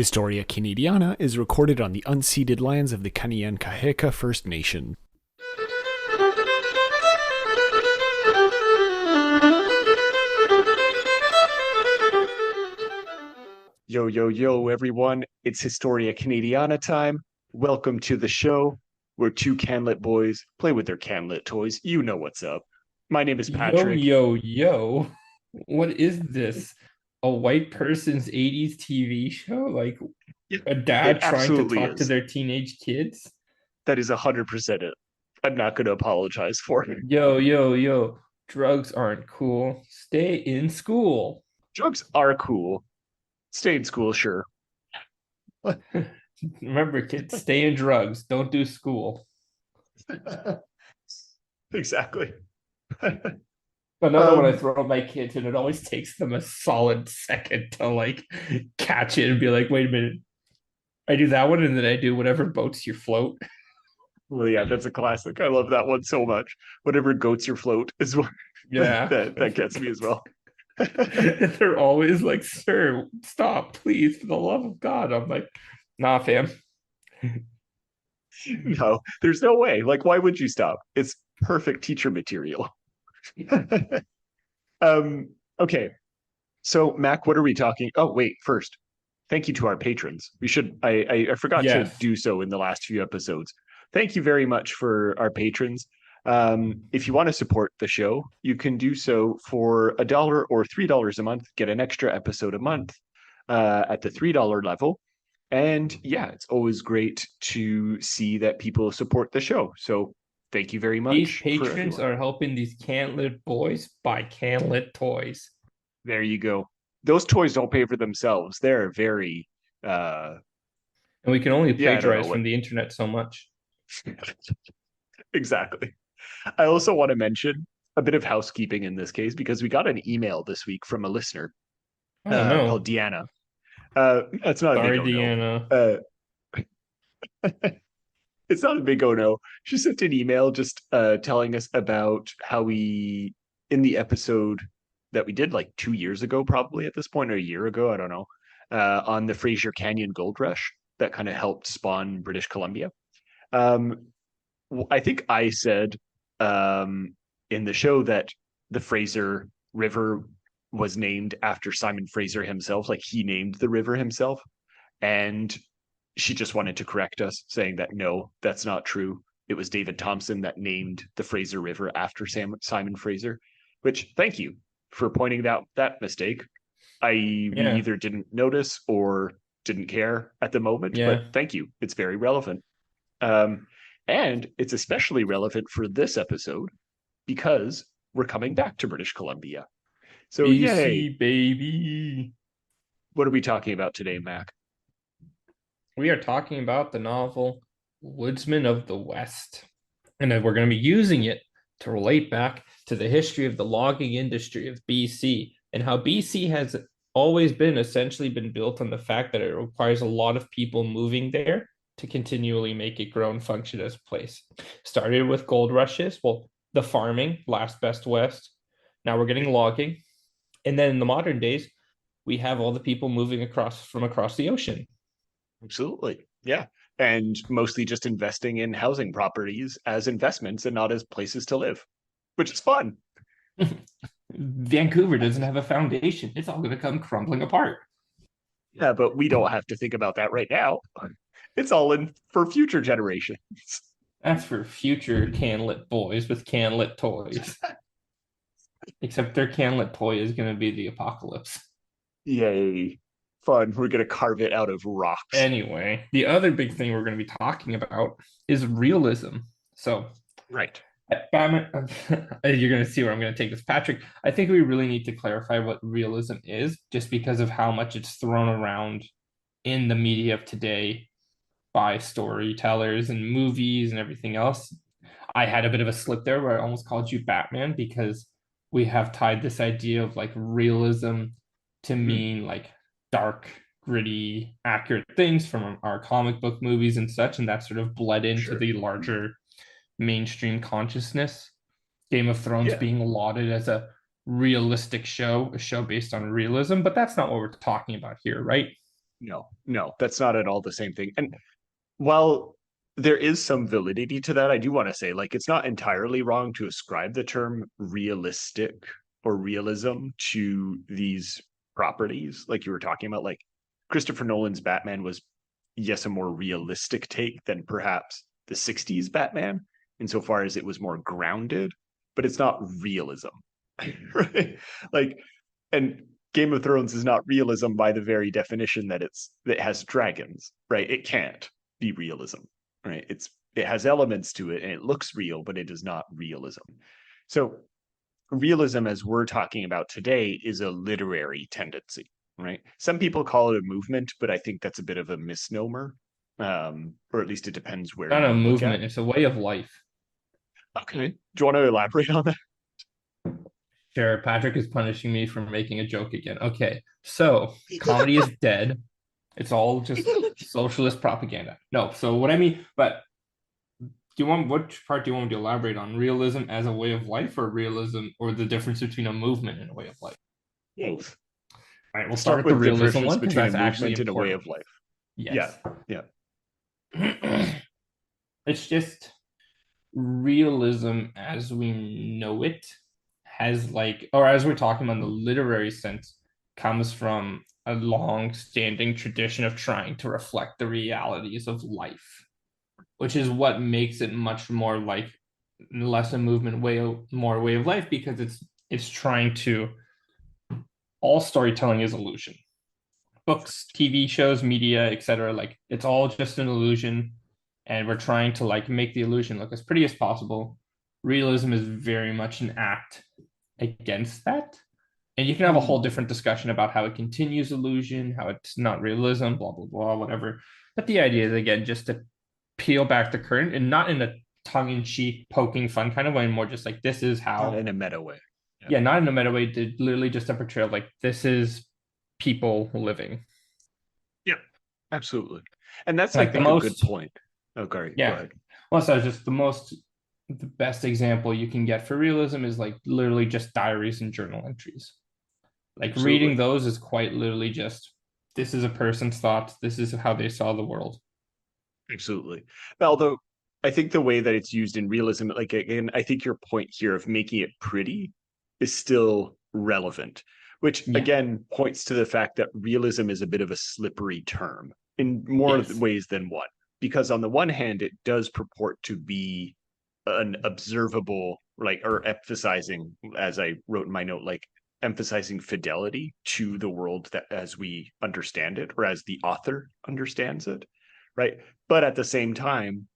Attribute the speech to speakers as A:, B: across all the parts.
A: Historia Canadiana is recorded on the unceded lands of the Kanien'kehá:ka First Nation.
B: Yo, yo, yo, everyone. It's Historia Canadiana time. Welcome to the show where two Canlit boys play with their Canlit toys. You know what's up. My name is
C: Yo,
B: Patrick.
C: yo, yo. What is this? A white person's 80s TV show? Like
B: It,
C: a
B: it
C: dad trying to
B: absolutely
C: talk to
B: is.
C: their teenage kids?
B: That is 100% it. I'm not going to apologize for it.
C: Yo, yo, yo. Drugs aren't cool. Stay in school.
B: Drugs are cool. Stay in school, sure.
C: Remember, kids, stay in drugs. Don't do school.
B: Exactly.
C: Another one I
B: um,
C: throw at my kids, and it always takes them a solid second to like catch it and be like, wait a minute. I do that one, and then I do whatever boats your float.
B: well, yeah, that's a classic. I love that one so much. Whatever goats your float is what
C: Yeah.
B: that gets me as well.
C: And they're always like, sir, stop, please, for the love of God. I'm like, nah, fam.
B: No, there's no way. Like, why would you stop? It's perfect teacher material. um, okay. So, Mac, what are we talking? Oh, wait, first, thank you to our patrons. We should I forgot to
C: Yes.
B: do so in the last few episodes. Thank you very much for our patrons. If you want to support the show, you can do so for $1 or $3 a month, get an extra episode a month at the $3 level. And yeah, it's always great to see that people support the show. So thank you very
C: These
B: much for
C: patrons
B: everyone.
C: are helping these can't-lit boys buy can't-lit toys.
B: There you go. Those toys don't pay for themselves. They're very
C: And we can only
B: yeah, I don't know
C: plagiarize
B: what
C: from the internet so much.
B: exactly. I also want to mention a bit of housekeeping in this case because we got an email this week from a listener
C: Oh
B: called
C: no.
B: Deanna. That's not a big
C: Sorry,
B: oh no.
C: Deanna.
B: Uh, it's not a big oh no. She sent an email just telling us about how we, in the episode that we did like 2 years ago, probably at this point, or a year ago, I don't know, on the Fraser Canyon Gold Rush that kind of helped spawn British Columbia. Um, I think I said in the show that the Fraser River was named after Simon Fraser himself, like he named the river himself. And she just wanted to correct us, saying that no, that's not true. It was David Thompson that named the Fraser River after Simon Fraser, which thank you for pointing out that mistake. We
C: Yeah.
B: either didn't notice or didn't care at the moment, but
C: Yeah.
B: thank you. It's very relevant. Um, and it's especially relevant for this episode because we're coming back to British Columbia. So,
C: BC,
B: yay.
C: baby.
B: What are we talking about today, Mac?
C: We are talking about the novel Woodsmen of the West. And then we're going to be using it to relate back to the history of the logging industry of BC and how BC has always been essentially been built on the fact that it requires a lot of people moving there to continually make it grow and function as a place. Started with gold rushes, well, the farming, last best west. Now we're getting logging. And then in the modern days, we have all the people moving across the ocean.
B: Absolutely. Yeah. And mostly just investing in housing properties as investments and not as places to live, which is fun.
C: Vancouver doesn't have a foundation. It's all going to come crumbling apart.
B: Yeah, but we don't have to think about that right now. It's all in for future generations.
C: That's for future canlit boys with canlit toys. Except their canlit toy is going to be the apocalypse.
B: Yay. Fun. We're going to carve it out of rocks.
C: Anyway, the other big thing we're going to be talking about is realism. So,
B: Right.
C: Batman, you're going to see where I'm going to take this. Patrick, I think we really need to clarify what realism is just because of how much it's thrown around in the media of today by storytellers and movies and everything else. I had a bit of a slip there where I almost called you Batman because we have tied this idea of like realism to
B: Mm-hmm.
C: mean like dark, gritty, accurate things from our comic book movies and such, and that sort of bled into
B: Sure.
C: the larger mainstream consciousness. Game of Thrones
B: Yeah.
C: being lauded as a realistic show, a show based on realism, but that's not what we're talking about here, right?
B: No, that's not at all the same thing. And while there is some validity to that, I do want to say, like, it's not entirely wrong to ascribe the term realistic or realism to these properties, like you were talking about. Like, Christopher Nolan's Batman was, yes, a more realistic take than perhaps the 60s Batman, insofar as it was more grounded, but it's not realism. Right? Like, and Game of Thrones is not realism by the very definition that it has dragons, right? It can't be realism, right? It has elements to it and it looks real, but it is not realism. So realism, as we're talking about today, is a literary tendency, right? Some people call it a movement, but I think that's a bit of a misnomer. Or at least it depends where
C: Not
B: you
C: a
B: look
C: movement,
B: at.
C: it's a way of life.
B: Okay. Do you want to elaborate on that?
C: Sure, Patrick is punishing me for making a joke again. Okay, so comedy is dead. It's all just socialist propaganda. No, so what I mean, but which part do you want me to elaborate on? Realism as a way of life, or realism, or the difference between a movement and a way of life?
B: Both.
C: All right, we'll
B: Let's
C: start
B: start
C: with the
B: with the
C: realism
B: difference
C: one because
B: between a
C: that's actually
B: movement and a way
C: important.
B: of life.
C: Yes.
B: Yeah.
C: It's just realism as we know it has or as we're talking about in the literary sense, comes from a long-standing tradition of trying to reflect the realities of life, which is what makes it much more like less a movement, more a way of life, because it's trying to, all storytelling is illusion. Books, TV shows, media, etc. Like, it's all just an illusion, and we're trying to make the illusion look as pretty as possible. Realism is very much an act against that. And you can have a whole different discussion about how it continues illusion, how it's not realism, blah, blah, blah, whatever. But the idea is, again, just to peel back the curtain, and not in a tongue-in-cheek, poking fun kind of way, and more just like, this is how.
B: Not in a meta way.
C: Yeah, not in a meta way, literally just a portrayal of this is people living.
B: Yeah, absolutely. And that's, I
C: Like the
B: think, a good
C: most,
B: point. Oh, Gary, go
C: yeah.
B: ahead.
C: Well, so just the best example you can get for realism is literally just diaries and journal entries.
B: Absolutely.
C: Reading those is quite literally just, this is a person's thoughts, this is how they saw the world.
B: Absolutely. Although I think the way that it's used in realism, like, again, I think your point here of making it pretty is still relevant, which again points to the fact that realism is a bit of a slippery term in more ways than one. Because on the one hand, it does purport to be an observable, or emphasizing, as I wrote in my note, emphasizing fidelity to the world that as we understand it, or as the author understands it, right? But at the same time,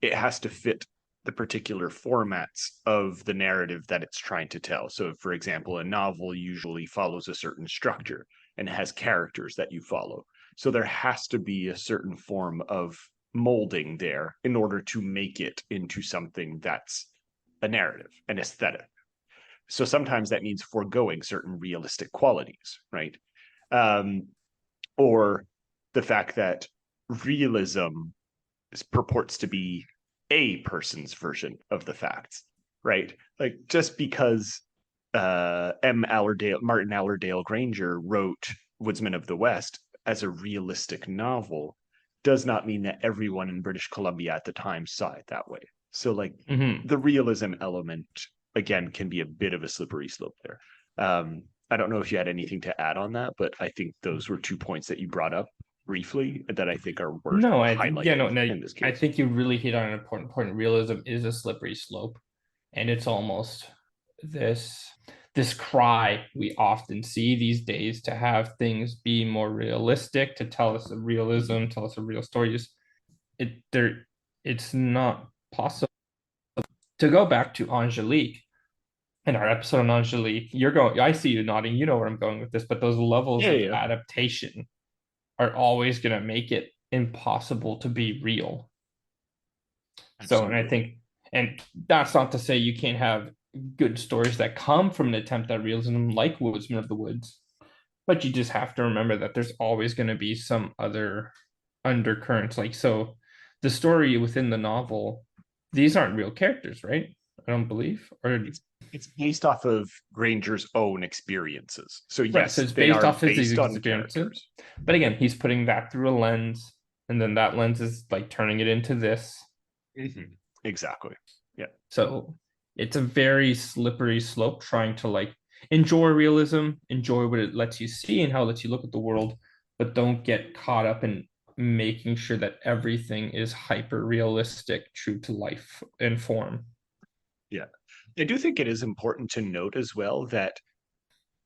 B: it has to fit the particular formats of the narrative that it's trying to tell. So, for example, a novel usually follows a certain structure and has characters that you follow. So there has to be a certain form of molding there in order to make it into something that's a narrative, an aesthetic. So sometimes that means foregoing certain realistic qualities, right? Or the fact that realism purports to be a person's version of the facts, right? Like, just because Martin Allerdale Grainger wrote Woodsmen of the West as a realistic novel does not mean that everyone in British Columbia at the time saw it that way. So, the realism element, again, can be a bit of a slippery slope there. I don't know if you had anything to add on that, but I think those were 2 points that you brought up briefly that I think are worth highlighting in this case.
C: I think you really hit on an important point. Realism is a slippery slope, and it's almost this cry we often see these days to have things be more realistic, to tell us a realism, tell us a real story. It's not possible. To go back to Angelique, in our episode on Angelique, I see you nodding, you know where I'm going with this, but those levels of adaptation are always going to make it impossible to be real. Absolutely. So, and I think, and that's not to say you can't have good stories that come from an attempt at realism, like Woodsman of the Woods, but you just have to remember that there's always going to be some other undercurrents. So the story within the novel, these aren't real characters, right? I don't believe. Or
B: It's based off of Grainger's own experiences. So
C: right, so
B: yes,
C: it's
B: they
C: based
B: are
C: off his
B: based on
C: experiences.
B: characters.
C: But again, he's putting that through a lens, and then that lens is like turning it into this.
B: Mhm. Exactly. Yeah.
C: So it's a very slippery slope trying to like enjoy realism, enjoy what it lets you see and how it lets you look at the world, but don't get caught up in making sure that everything is hyper realistic, true to life and form.
B: Yeah. I do think it is important to note as well that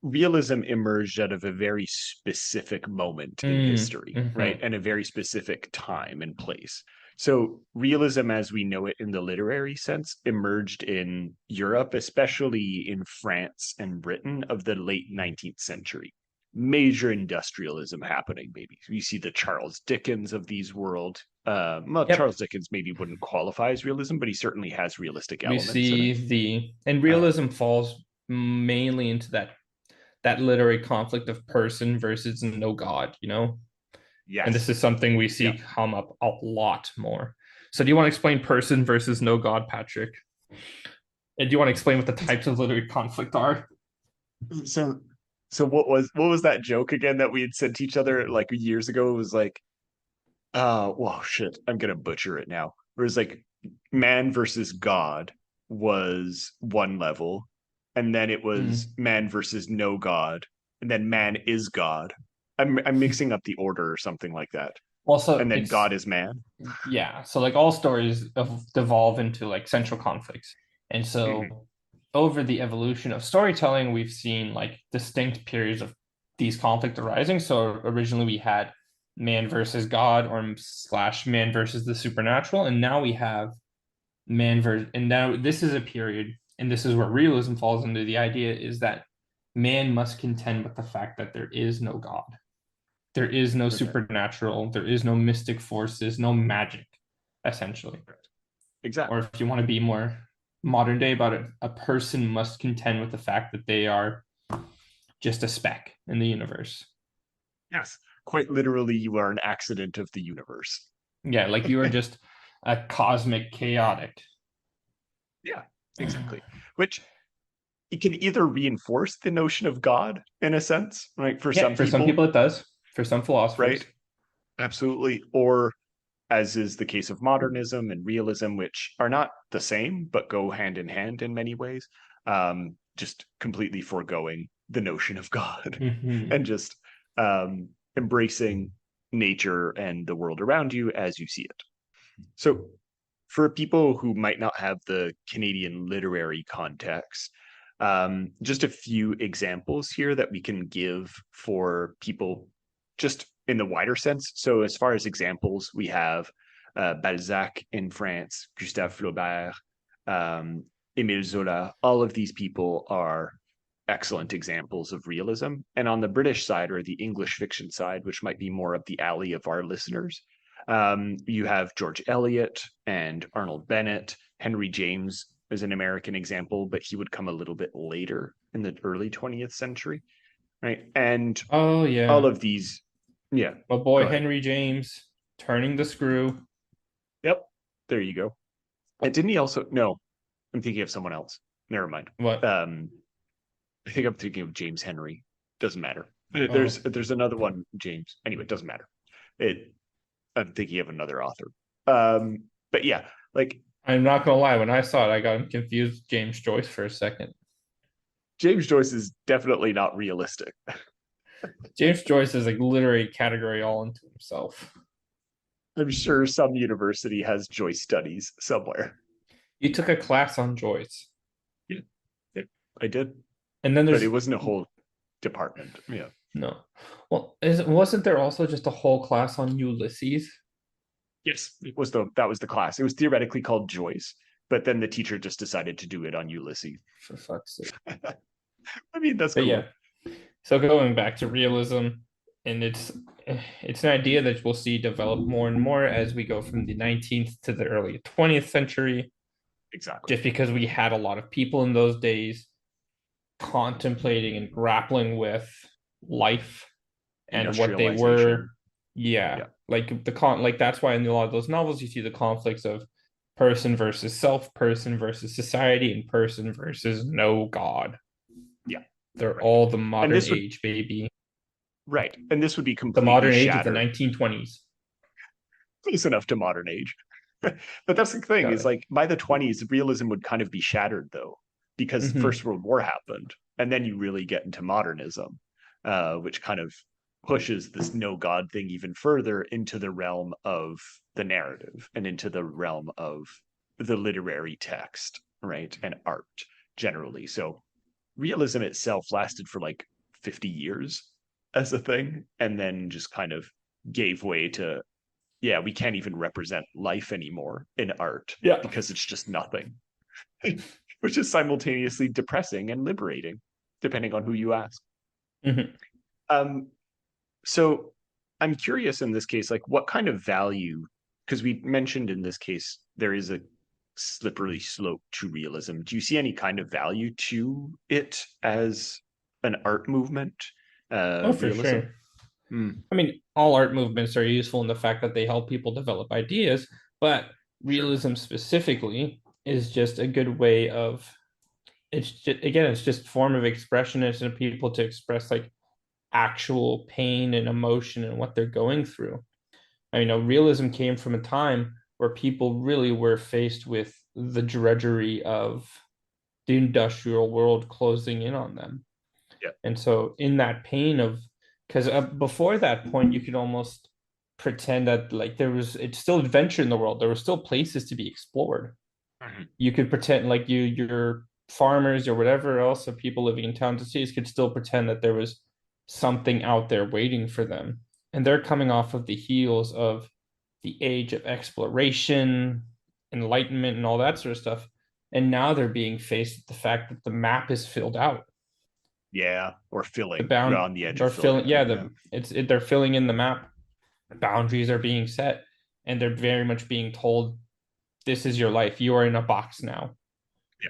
B: realism emerged out of a very specific moment in history, right?
C: Mhm.
B: And a very specific time and place. So, realism as we know it in the literary sense emerged in Europe, especially in France and Britain of the late 19th century. Major industrialism happening, maybe. You see the Charles Dickens of these world. Well,
C: Yep.
B: Charles Dickens maybe wouldn't qualify as realism, but he certainly has realistic
C: We
B: elements in it.
C: see the and
B: Uh,
C: realism falls mainly into that literary conflict of person versus no God, you know? And this
B: yes.
C: is something we
B: Yeah.
C: see come up a lot more. So, do you want to explain person versus no God, Patrick? And do you want to explain what the types of literary conflict are?
B: So what was that joke again that we had said to each other like years ago? It was like, well, shit, I'm gonna butcher it now. It was like man versus God was one level, and then it was
C: Mm.
B: man versus no God, and then man is God. I'm mixing up the order or something like that.
C: Also,
B: And then
C: it's
B: God is man.
C: yeah. So, like all stories devolve into like central conflicts, and
B: Mhm.
C: so over the evolution of storytelling, we've seen like distinct periods of these conflict arising. So, originally we had man versus God or slash man versus the supernatural, and now we have man versus and now this is a period and this is where realism falls into the idea is that man must contend with the fact that there is no God, there is no
B: Okay.
C: supernatural, there is no mystic forces, no magic essentially. Or
B: Exactly.
C: if you want to be more modern day about it, a person must contend with the fact that they are just a speck in the universe.
B: Yes. Quite literally, you are an accident of the universe.
C: Yeah, like you are just a cosmic chaotic.
B: Yeah, exactly. Which it can either reinforce the notion of God in a sense, right? For
C: Yeah,
B: some
C: for some
B: people,
C: people it does, for some
B: right?
C: philosophers.
B: Absolutely. Or as is the case of modernism and realism, which are not the same, but go hand in hand in many ways, just completely foregoing the notion of God
C: Mm-hmm.
B: and just embracing nature and the world around you as you see it. So, for people who might not have the Canadian literary context, just a few examples here that we can give for people just in the wider sense. So, as far as examples, we have Balzac in France, Gustave Flaubert, um, Émile Zola. All of these people are excellent examples of realism. And on the British side or the English fiction side, which might be more up the alley of our listeners, you have George Eliot and Arnold Bennett. Henry James is an American example, but he would come a little bit later in the early 20th century, right? And
C: Oh
B: all
C: yeah.
B: of these, yeah,
C: My
B: go
C: boy
B: ahead.
C: Henry James turning the screw.
B: Yep, there you go. And didn't he also? No, I'm thinking of someone else. Never mind.
C: What?
B: Um, I think I'm thinking of James Henry. Doesn't matter.
C: Oh,
B: There's another one, James. Anyway, it doesn't matter. It I'm thinking of another author. But yeah, like
C: I'm not gonna lie. When I saw it, I got confused. James Joyce for a second.
B: James Joyce is definitely not realistic.
C: James Joyce is like literary category all into himself.
B: I'm sure some university has Joyce studies somewhere.
C: You took a class on Joyce,
B: Yeah, yeah, I did,
C: and then
B: but it
C: there's
B: wasn't a whole department. Yeah.
C: no. Well, wasn't there also just a whole class on Ulysses?
B: Yes, that was the class. It was theoretically called Joyce, but then the teacher just decided to do it on Ulysses.
C: For fuck's sake.
B: I mean, that's
C: But yeah,
B: cool.
C: so going back to realism, and it's an idea that we'll see develop more and more as we go from the 19th to the early 20th century,
B: Exactly.
C: just because we had a lot of people in those days contemplating and grappling with life and what they were.
B: Industrialization.
C: Yeah,
B: Yeah.
C: like like that's why in a lot of those novels you see the conflicts of person versus self, person versus society, and person versus no God.
B: Yeah.
C: They're
B: Right.
C: all the
B: And
C: modern
B: this would
C: age, baby.
B: right. And this would be
C: The
B: completely
C: modern age of the
B: shattered.
C: 1920s.
B: Close enough to modern age. But that's the thing,
C: Got
B: is
C: it.
B: like by the 20s, realism would kind of be shattered though, because the
C: Mm-hmm.
B: First World War happened. And then you really get into modernism, which kind of pushes this no God thing even further into the realm of the narrative and into the realm of the literary text, right? And art generally. So realism itself lasted for like 50 years as a thing, and then just kind of gave way to, yeah, we can't even represent life anymore in art
C: Yeah.
B: because it's just nothing, which is simultaneously depressing and liberating, depending on who you ask.
C: Mm-hmm.
B: Um, so I'm curious in this case, like what kind of value, because we mentioned in this case, there is a slippery slope to realism. Do you see any kind of value to it as an art movement,
C: Oh, for
B: realism?
C: sure.
B: Mm,
C: I mean, all art movements are useful in the fact that they help people develop ideas, but
B: sure.
C: realism specifically is just a good way of it's just, again, it's just form of expression. It's for people to express like actual pain and emotion and what they're going through. I know realism came from a time where people really were faced with the drudgery of the industrial world closing in on them.
B: Yeah.
C: And so, in that pain of, because before that point, you could almost pretend that like it's still adventure in the world. There were still places to be explored.
B: Mhm.
C: You could pretend like your farmers or whatever else of people living in towns and cities could still pretend that there was something out there waiting for them. And they're coming off of the heels of the age of exploration, enlightenment, and all that sort of stuff. And now they're being faced with the fact that the map is filled out.
B: Yeah. Or
C: The
B: filling. We're
C: bound
B: on the edge of
C: They're
B: filling
C: filling,
B: out.
C: yeah,
B: Yeah.
C: they're filling in the map. Boundaries are being set, and they're very much being told, "This is your life. You are in a box now."
B: Yeah.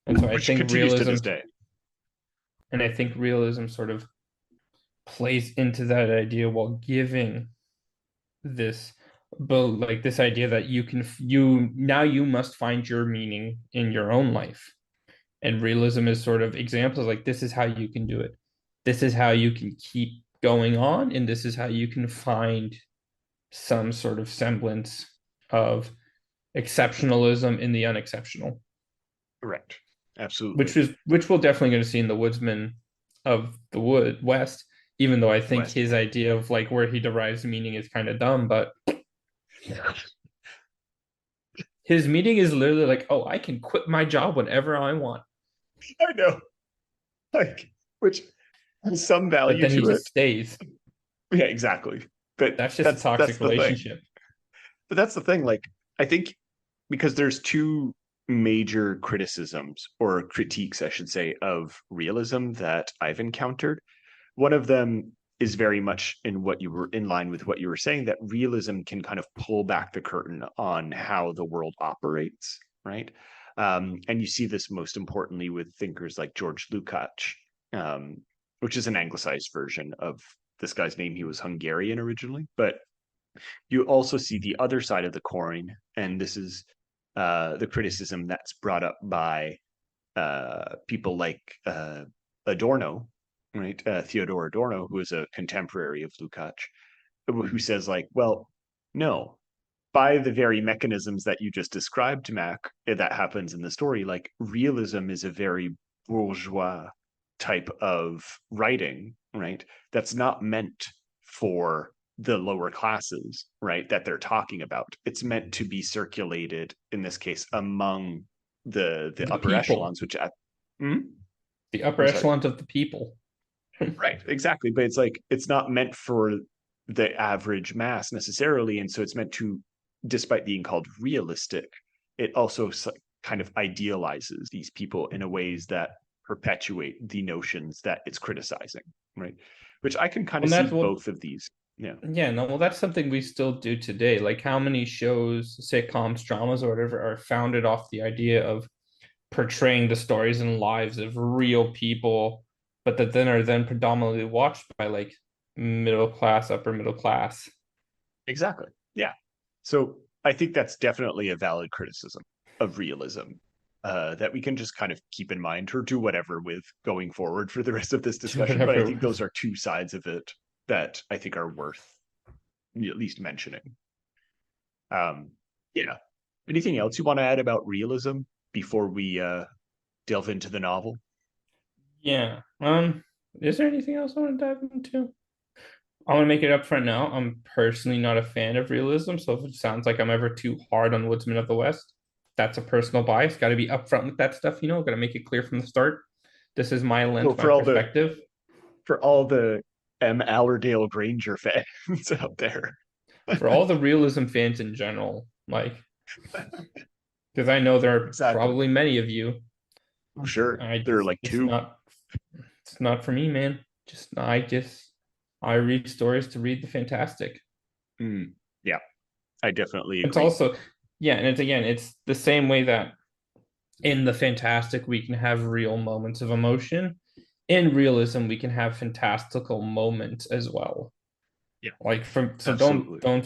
C: And so
B: Which continues to this day.
C: I think realism sort of plays into that idea while giving this, but like this idea that you must find your meaning in your own life. And realism is sort of examples like this is how you can do it. This is how you can keep going on, and this is how you can find some sort of semblance of exceptionalism in the unexceptional,
B: Correct. Absolutely.
C: which we're definitely going to see in the Woodsman of the Wood West. Even though I think
B: West.
C: his idea of like where he derives meaning is kind of dumb, but his meaning is literally like, oh, I can quit my job whenever I want.
B: I know. Like, which has some
C: But
B: value
C: then he
B: to it.
C: just stays.
B: Yeah, exactly. But
C: That's just a
B: that's
C: toxic
B: the thing.
C: relationship.
B: But that's the thing. Like, I think because there's two major criticisms or critiques, I should say, of realism that I've encountered. One of them is very much in what you were in line with what you were saying, that realism can kind of pull back the curtain on how the world operates, right? And you see this most importantly with thinkers like George Lukács, um, which is an anglicized version of this guy's name. He was Hungarian originally, but you also see the other side of the coin, and this is the criticism that's brought up by people like Adorno, right? Theodore Adorno, who is a contemporary of Lukács, who says like, well, no, by the very mechanisms that you just described, Mac, that happens in the story, like realism is a very bourgeois type of writing, right? That's not meant for the lower classes, right? That they're talking about. It's meant to be circulated, in this case, among the
C: The
B: upper
C: people,
B: echelons, which hmm?
C: the upper
B: I'm sorry.
C: echelons of the people.
B: Right, exactly. But it's like it's not meant for the average mass necessarily, and so it's meant to, despite being called realistic, it also kind of idealizes these people in a ways that perpetuate the notions that it's criticizing, right? Which I can kind of
C: And
B: see
C: that's what,
B: both of these. Yeah,
C: yeah, no, well, that's something we still do today. Like how many shows, sitcoms, dramas, or whatever are founded off the idea of portraying the stories and lives of real people, but that then are then predominantly watched by like middle class, upper middle class.
B: exactly. Yeah. So I think that's definitely a valid criticism of realism that we can just kind of keep in mind or do whatever with going forward for the rest of this discussion. But I think those are two sides of it that I think are worth at least mentioning. Yeah. Anything else you want to add about realism before we delve into the novel?
C: Yeah. Is there anything else I want to dive into? I want to make it up front now. I'm personally not a fan of realism, so if it sounds like I'm ever too hard on Woodsmen of the West, that's a personal bias. Got to be upfront with that stuff, you know. Got to make it clear from the start. This is my
B: So
C: lens, my perspective.
B: for all the Allerdale Grainger fans out there,
C: For all the realism fans in general, like, because I know there are
B: exactly.
C: probably many of you.
B: I'm sure
C: I
B: there are like
C: it's
B: two.
C: not it's not for me, man. I read stories to read the fantastic.
B: Yeah, I definitely
C: It's
B: agree.
C: also yeah, and it's the same way that in the fantastic we can have real moments of emotion. In realism, we can have fantastical moments as well.
B: Yeah,
C: Like from so
B: absolutely.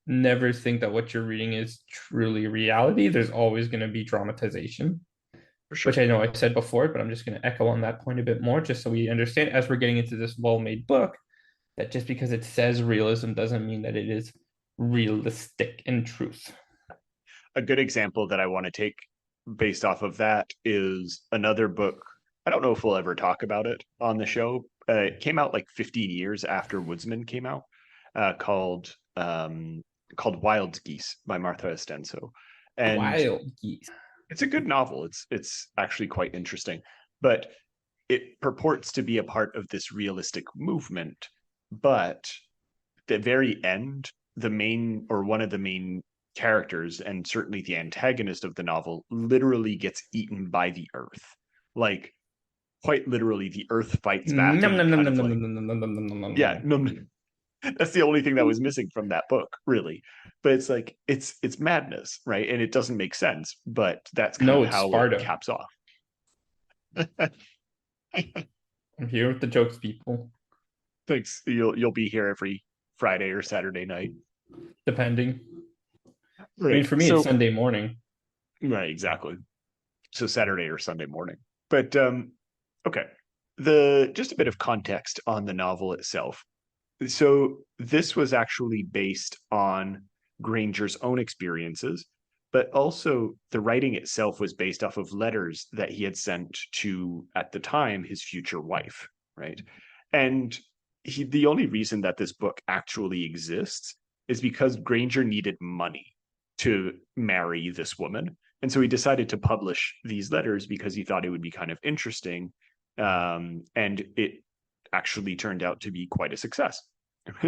C: never think that what you're reading is truly reality. There's always going to be dramatization,
B: For
C: which
B: sure.
C: I know I said before, but I'm just going to echo on that point a bit more, just so we understand as we're getting into this well-made book that just because it says realism doesn't mean that it is realistic in truth.
B: A good example that I want to take based off of that is another book. I don't know if we'll ever talk about it on the show. It came out like 15 years after Woodsman came out, called Wild Geese by Martha Estenso, and
C: Wild geese.
B: it's a good novel. It's actually quite interesting, but it purports to be a part of this realistic movement. But the very end, the main or one of the main characters, and certainly the antagonist of the novel, literally gets eaten by the earth. Like quite literally, the earth fights back
C: Nom,
B: and
C: nom, nom,
B: kind
C: nom,
B: of
C: nom,
B: like,
C: nom, nom, nom, nom, nom, nom,
B: yeah,
C: nom.
B: no, that's the only thing that was missing from that book, really. But it's like it's madness, right? And it doesn't make sense, but that's kind
C: No,
B: of
C: it's
B: how it
C: Sparta.
B: caps off.
C: I'm here with the jokes, people.
B: Thanks. You'll be here every Friday or Saturday night.
C: Depending. I mean,
B: Right.
C: for me, it's
B: So
C: Sunday morning.
B: right, exactly. So Saturday or Sunday morning. But okay. The just a bit of context on the novel itself. So this was actually based on Grainger's own experiences, but also the writing itself was based off of letters that he had sent to, at the time, his future wife, right? And the only reason that this book actually exists is because Grainger needed money to marry this woman. And so he decided to publish these letters because he thought it would be kind of interesting. And it actually turned out to be quite a success.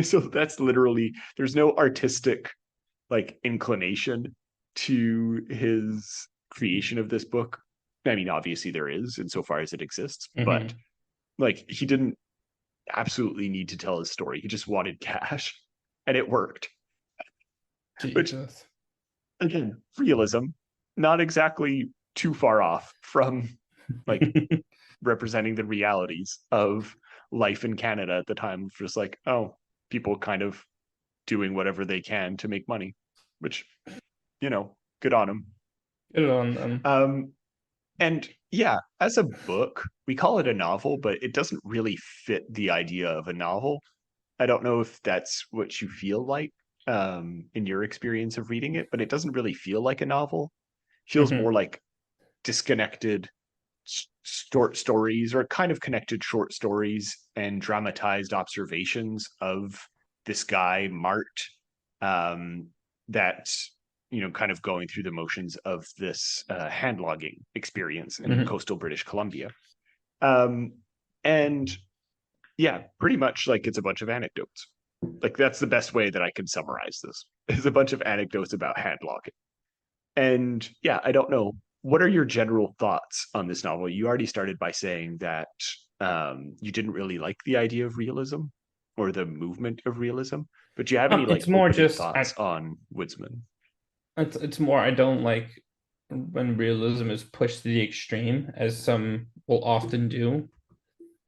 B: So that's literally, there's no artistic like inclination to his creation of this book. I mean, obviously there is insofar as it exists, but
C: Mm-hmm.
B: like he didn't absolutely need to tell his story. He just wanted cash and it worked. Which
C: Jesus.
B: again, realism, not exactly too far off from like representing the realities of life in Canada at the time. Just like, oh, people kind of doing whatever they can to make money, which, good on them.
C: Good on them.
B: And yeah, as a book, we call it a novel, but it doesn't really fit the idea of a novel. I don't know if that's what you feel like in your experience of reading it, but it doesn't really feel like a novel. It feels
C: Mm-hmm.
B: more like disconnected short stories or kind of connected short stories and dramatized observations of this guy Mart, that kind of going through the motions of this hand logging experience in
C: Mm-hmm.
B: coastal British Columbia. And yeah, pretty much like it's a bunch of anecdotes. Like that's the best way that I can summarize this. Is a bunch of anecdotes about hand logging. And yeah, I don't know. What are your general thoughts on this novel? You already started by saying that you didn't really like the idea of realism or the movement of realism, but do you have any
C: It's
B: like
C: more
B: opening
C: just
B: thoughts on Woodsman?
C: it's more I don't like when realism is pushed to the extreme, as some will often do,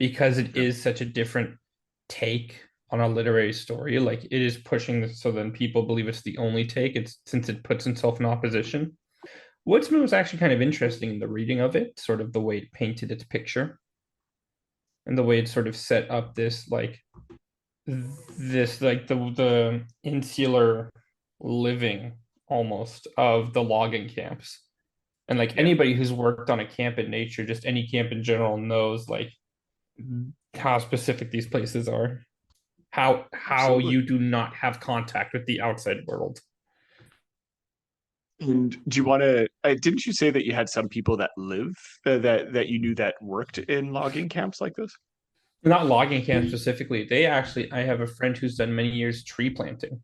C: because it
B: Yeah.
C: is such a different take on a literary story. Like it is pushing this, so then people believe it's the only take. It's since it puts itself in opposition. Woodsman was actually kind of interesting in the reading of it, sort of the way it painted its picture and the way it sort of set up this like the insular living almost of the logging camps. And like
B: Yeah.
C: anybody who's worked on a camp in nature, just any camp in general, knows like how specific these places are. How
B: Absolutely.
C: you do not have contact with the outside world.
B: And do you want to? Didn't you say that you had some people that live that you knew that worked in logging camps like this?
C: Not logging camps specifically. They actually, I have a friend who's done many years tree planting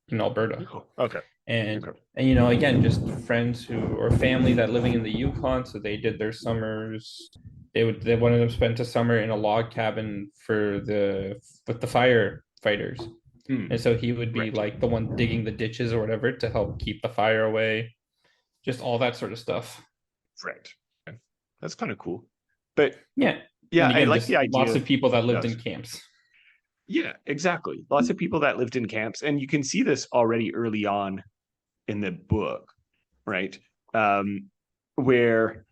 C: in Alberta.
B: Oh, okay.
C: And
B: Okay.
C: and again, just friends who or family that living in the Yukon, so they did their summers. They one of them spent a summer in a log cabin for the with the firefighters.
B: Hmm.
C: And so he would be
B: Right.
C: like the one digging the ditches or whatever to help keep the fire away. Just all that sort of stuff.
B: Right. Okay. That's kind of cool. But
C: Yeah.
B: yeah,
C: And
B: I
C: again,
B: like
C: just
B: the
C: lots
B: idea.
C: of people that lived
B: Yes.
C: in camps.
B: Yeah, exactly. Lots of people that lived in camps, and you can see this already early on in the book, right? Where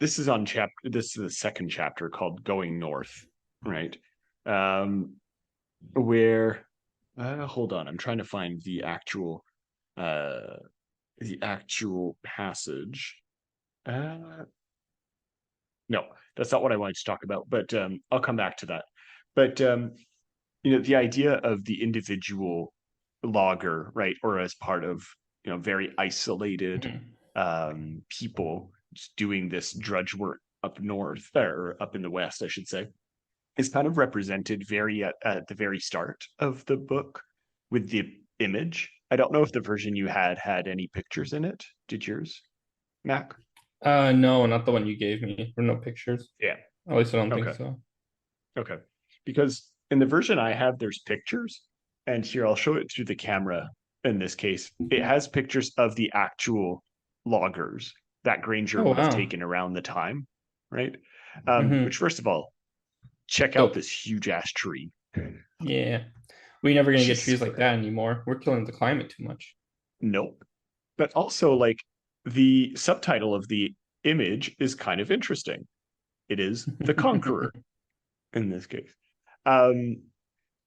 B: this is on chapter. This is the second chapter called "Going North," right? Um, where hold on, I'm trying to find uh the actual passage. No, that's not what I wanted to talk about, but I'll come back to that. But the idea of the individual logger, right, or as part of very isolated
C: Mhm.
B: people just doing this drudge work up north or up in the west, I should say, is kind of represented very at the very start of the book with the image. I don't know if the version you had any pictures in it. Did yours, Mac?
C: No, not the one you gave me. Or no pictures.
B: Yeah.
C: At least I don't think
B: Okay.
C: so.
B: Okay. Because in the version I have, there's pictures. And here, I'll show it through the camera in this case. It has pictures of the actual loggers that Grainger
C: Oh
B: would have
C: wow.
B: taken around the time, right?
C: Hmm.
B: Which, first of all, check out
C: Dope.
B: this huge ass tree.
C: Yeah. We're never gonna get
B: Jesus
C: trees like
B: Christ.
C: that anymore. We're killing the climate too much.
B: Nope. But also, like, the subtitle of the image is kind of interesting. It is The Conqueror in this case. Um,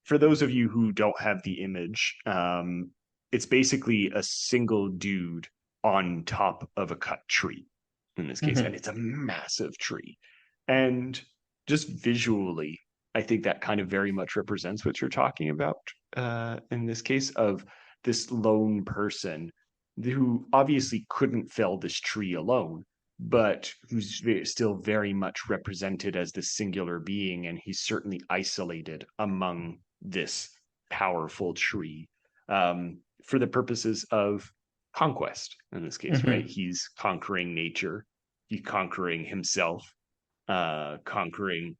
B: for those of you who don't have the image, it's basically a single dude on top of a cut tree in this case, and
C: Hmm.
B: it's a massive tree. And just visually, I think that kind of very much represents what you're talking about in this case of this lone person who obviously couldn't fell this tree alone, but who's still very much represented as this singular being, and he's certainly isolated among this powerful tree for the purposes of conquest in this case, right?
C: Hmm.
B: He's conquering nature, he's conquering himself, conquering,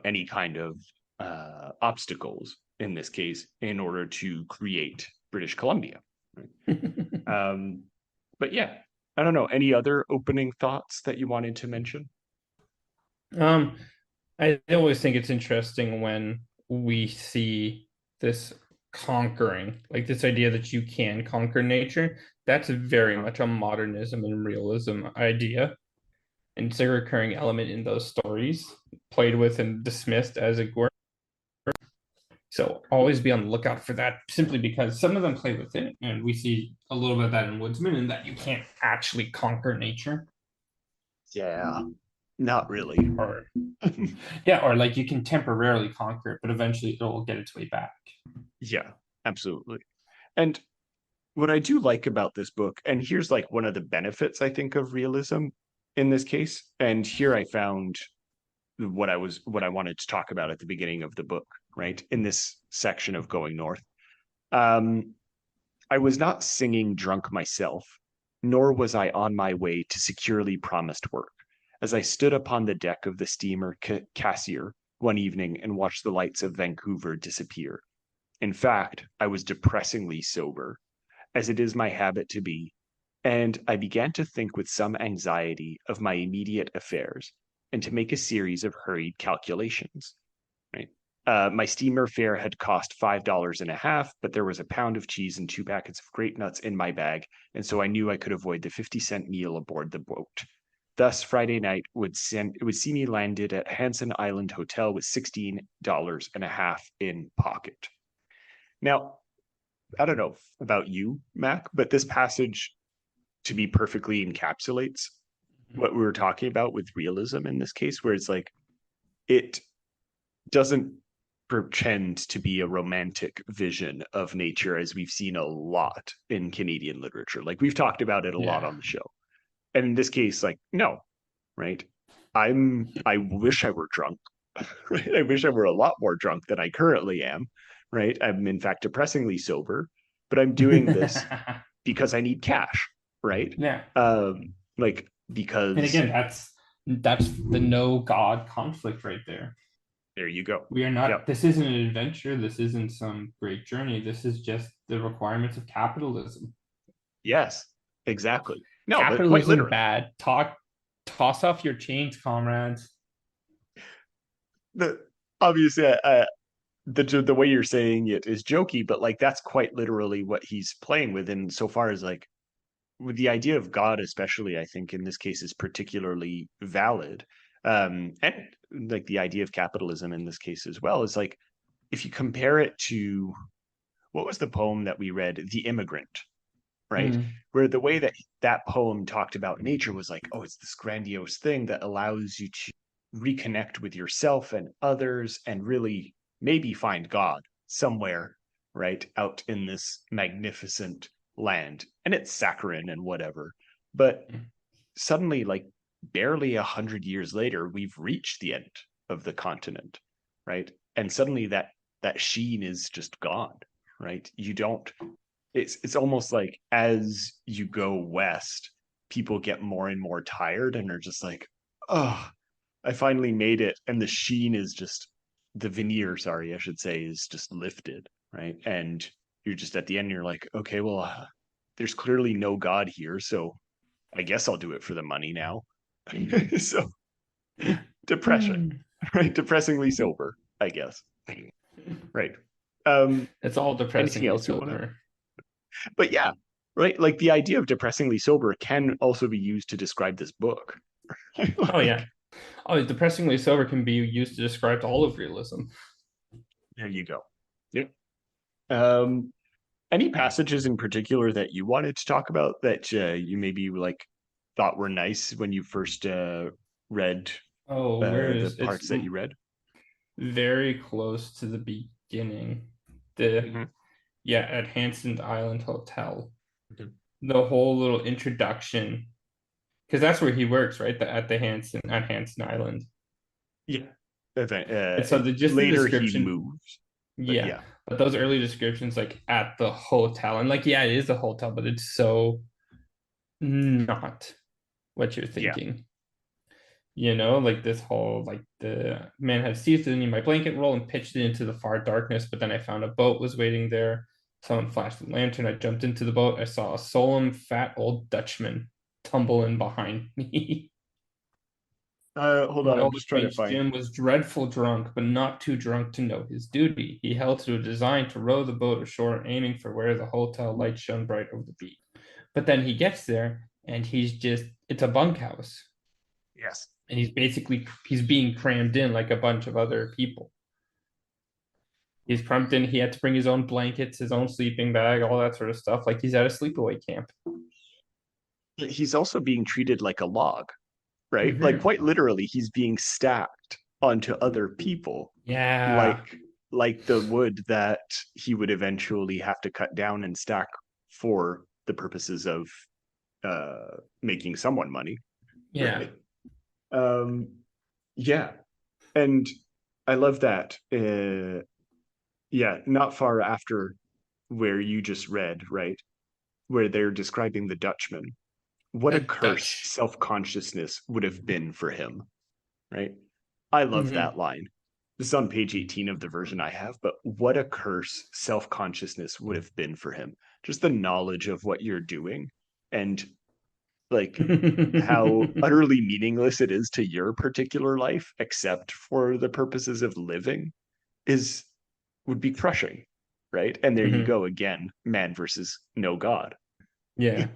B: any kind of obstacles in this case in order to create British Columbia. Right? But yeah, I don't know. Any other opening thoughts that you wanted to mention?
C: Um, I always think it's interesting when we see this conquering, like this idea that you can conquer nature. That's very
B: Uh-huh.
C: much a modernism and realism idea. And it's a recurring element in those stories, played with and dismissed as it were. So always be on the lookout for that, simply because some of them play with it, and we see a little bit of that in Woodsman, and that you can't actually conquer nature,
B: Yeah, not really.
C: or yeah, or like you can temporarily conquer it, but eventually it'll get its way back.
B: Yeah, absolutely. And what I do like about this book, and here's like one of the benefits I think of realism in this case, and here I found what I wanted to talk about at the beginning of the book, right? In this section of Going North. Um, I was not singing drunk myself, nor was I on my way to securely promised work, as I stood upon the deck of the steamer Cassiar one evening and watched the lights of Vancouver disappear. In fact, I was depressingly sober, as it is my habit to be, and I began to think with some anxiety of my immediate affairs and to make a series of hurried calculations. Right. My steamer fare had cost $5.50, but there was a pound of cheese and 2 packets of grape nuts in my bag, and so I knew I could avoid the 50-cent meal aboard the boat. Thus, Friday night would see me landed at Hansen Island Hotel with $16.50 in pocket. Now, I don't know about you, Mac, but this passage to me perfectly encapsulates what we were talking about with realism in this case, where it's like it doesn't pretend to be a romantic vision of nature as we've seen a lot in Canadian literature. Like we've talked about it a lot on the show. And in this case, like, no, right? I wish I were drunk. Right? I wish I were a lot more drunk than I currently am. Right? I'm in fact depressingly sober, but I'm doing this because I need cash. Right?
C: Yeah.
B: Like because
C: And again, that's the no God conflict right there.
B: there you go.
C: We are not,
B: Yep.
C: this isn't an adventure. This isn't some great journey. This is just the requirements of capitalism.
B: Yes, exactly. No, but quite
C: Capitalism
B: literally.
C: bad. Toss off your chains, comrades.
B: Obviously, the way you're saying it is jokey, but like that's quite literally what he's playing with. And so far as like with the idea of God, especially, I think in this case is particularly valid. And like the idea of capitalism in this case as well is like if you compare it to what was the poem that we read, The Immigrant, right? Where the way that that poem talked about nature was like, oh, it's this grandiose thing that allows you to reconnect with yourself and others and really maybe find God somewhere, right? Out in this magnificent land. And it's saccharine and whatever. But suddenly, like barely 100 years later, we've reached the end of the continent, right? And suddenly that sheen is just gone, right? You don't it's almost like as you go west, people get more and more tired and are just like, oh, I finally made it. And the sheen is just the veneer, sorry, I should say, is just lifted, right? And you're just at the end, you're like, okay, well, there's clearly no God here, so I guess I'll do it for the money now. So depression, right? Depressingly sober, I guess. Right.
C: It's all
B: Anything
C: depressingly
B: else you want to?
C: sober.
B: But yeah, right. Like the idea of depressingly sober can also be used to describe this book.
C: Oh yeah. Oh, depressingly sober can be used to describe all of realism.
B: There you go. Yep. Any passages in particular that you wanted to talk about that you maybe like thought were nice when you first read
C: Oh, where
B: the
C: is
B: parts
C: it's
B: that you read?
C: very close to the beginning. The yeah, at Hansen Island Hotel. The whole little introduction, because that's where he works, right? At Hansen Island.
B: Yeah.
C: And so just the
B: Later he
C: description,
B: moves. But
C: yeah.
B: yeah.
C: But those early descriptions, like at the hotel, and like, yeah, it is a hotel, but it's so not what you're
B: Yeah.
C: thinking. You know, like this whole, like the man had seized it in my blanket roll and pitched it into the far darkness, but then I found a boat was waiting there. Someone flashed a lantern. I jumped into the boat. I saw a solemn, fat old Dutchman tumble in behind me.
B: Hold
C: My
B: on, I'm
C: old
B: just trying to
C: acquaintance
B: find.
C: Jim was dreadful drunk, but not too drunk to know his duty. He held to a design to row the boat ashore, aiming for where the hotel lights shone bright over the beach. But then he gets there, and it's a bunkhouse.
B: Yes.
C: And he's being crammed in like a bunch of other people. He's crammed in. He had to bring his own blankets, his own sleeping bag, all that sort of stuff. Like he's at a sleepaway camp.
B: He's also being treated like a log, right? Like quite literally, he's being stacked onto other people.
C: Yeah.
B: Like the wood that he would eventually have to cut down and stack for the purposes of making someone money.
C: Yeah.
B: Right? Yeah. And I love that. Yeah, not far after where you just read, right? Where they're describing the Dutchman. What a
C: The
B: curse
C: Dutch.
B: self-consciousness would have been for him, right? I love that line. This is on page 18 of the version I have, but what a curse self-consciousness would have been for him. Just the knowledge of what you're doing and like how utterly meaningless it is to your particular life, except for the purposes of living, would be crushing, right? And there you
C: Mhm.
B: go again, man versus no God.
C: Yeah.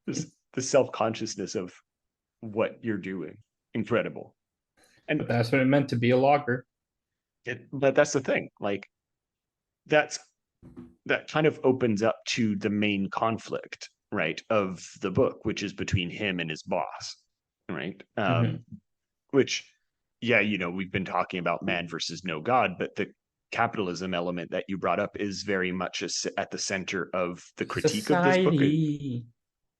B: Just the self-consciousness of what you're doing, incredible.
C: But
B: And
C: that's what it meant to be a logger.
B: but that's the thing, like that kind of opens up to the main conflict, right, of the book, which is between him and his boss, right?
C: Mhm.
B: Which, yeah, we've been talking about man versus no God, but the capitalism element that you brought up is very much at the center of the critique of this book.
C: Society.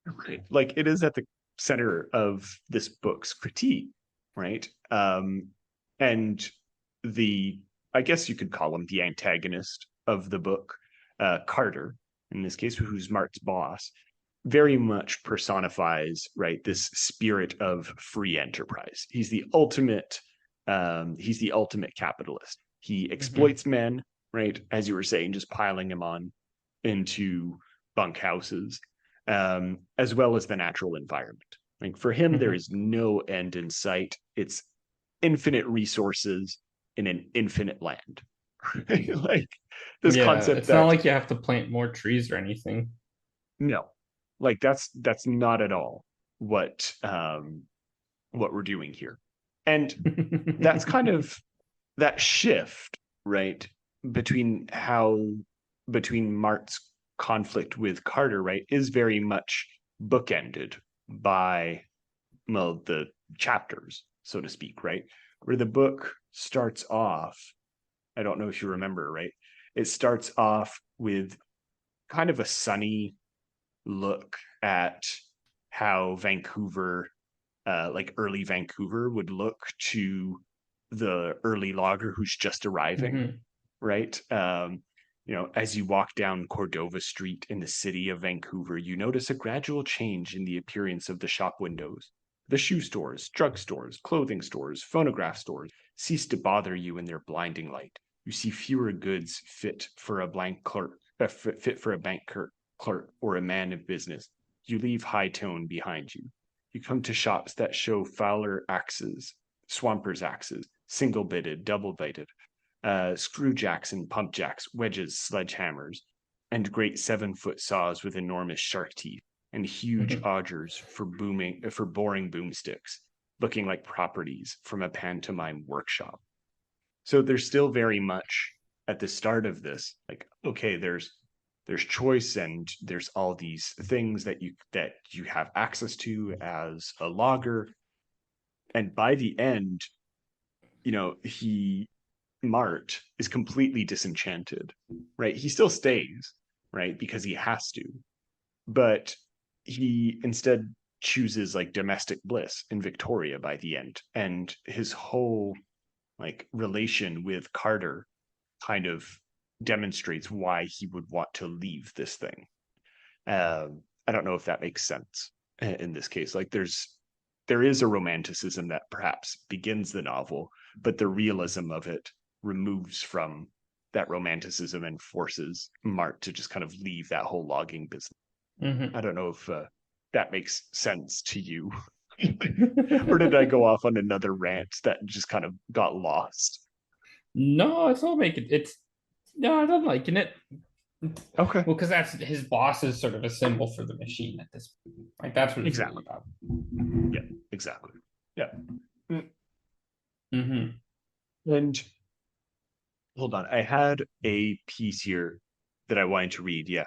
B: Right. Like it is at the center of this book's critique, right? And the, I guess you could call him the antagonist of the book, Carter, in this case, who's Mart's boss, very much personifies, right, this spirit of free enterprise. He's the ultimate capitalist. He
C: Mhm.
B: exploits men, right, as you were saying, just piling him on into bunkhouses, as well as the natural environment. Like for him, there
C: Mhm.
B: is no end in sight. It's infinite resources in an infinite land. Like this
C: Yeah,
B: concept
C: it's not
B: that
C: like you have to plant more trees or anything.
B: no, like that's not at all what we're doing here. And that's kind of that shift, right, between Mart's conflict with Carter, right, is very much bookended by, well, the chapters, so to speak, right? Where the book starts off, I don't know if you remember, right? It starts off with kind of a sunny look at how Vancouver, like early Vancouver, would look to the early logger who's just arriving,
C: Mhm.
B: right? As you walk down Cordova Street in the city of Vancouver, you notice a gradual change in the appearance of the shop windows. The shoe stores, drugstores, clothing stores, phonograph stores cease to bother you in their blinding light. You see fewer goods fit for a bank clerk or a man of business. You leave high tone behind you. You come to shops that show Fowler axes, Swampers axes, single bitted, double bitted, screw jacks and pump jacks, wedges, sledgehammers, and great 7-foot saws with enormous shark teeth, and huge
C: Mhm.
B: augers for boring boomsticks, looking like properties from a pantomime workshop. So there's still very much at the start of this, like, okay, there's choice and there's all these things that you have access to as a logger. And by the end, he Mart is completely disenchanted, right? He still stays, right? Because he has to, but he instead chooses like domestic bliss in Victoria by the end. And his whole like relation with Carter kind of demonstrates why he would want to leave this thing. I don't know if that makes sense in this case. Like there is a romanticism that perhaps begins the novel, but the realism of it removes from that romanticism and forces Mart to just kind of leave that whole logging business. I
C: Mhm.
B: don't know if that makes sense to you. Or did I go off on another rant that just kind of got lost?
C: No, it's all making it's no, I'm liking it.
B: Okay.
C: Well, because that's his boss is sort of a symbol for the machine at this point. Like that's what it's really
B: Exactly.
C: about.
B: Yeah, exactly. Yeah. Mm.
C: Hmm.
B: And hold on, I had a piece here that I wanted to read. Yeah.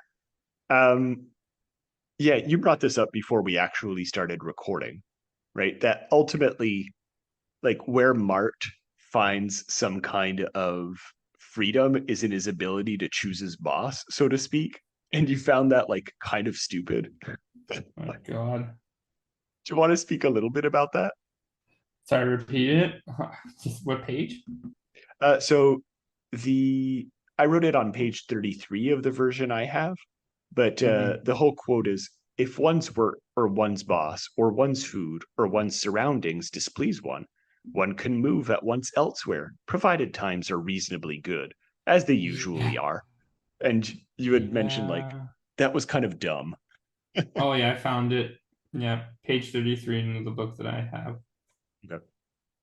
B: Um, yeah, you brought this up before we actually started recording, right? That ultimately, like, where Mart finds some kind of freedom is in his ability to choose his boss, so to speak. And you found that like kind of stupid. Do
C: My God.
B: you want to speak a little bit about that?
C: Sorry, repeating it. What page?
B: So the I wrote it on page 33 of the version I have, but
C: Hmm.
B: the whole quote is, if one's work or one's boss or one's food or one's surroundings displease one can move at once elsewhere, provided times are reasonably good, as they usually
C: Yeah.
B: are. And you had mentioned like
C: Yeah.
B: that was kind of dumb.
C: Oh yeah, I found it. Yeah, page 33 in the book that I have.
B: Okay.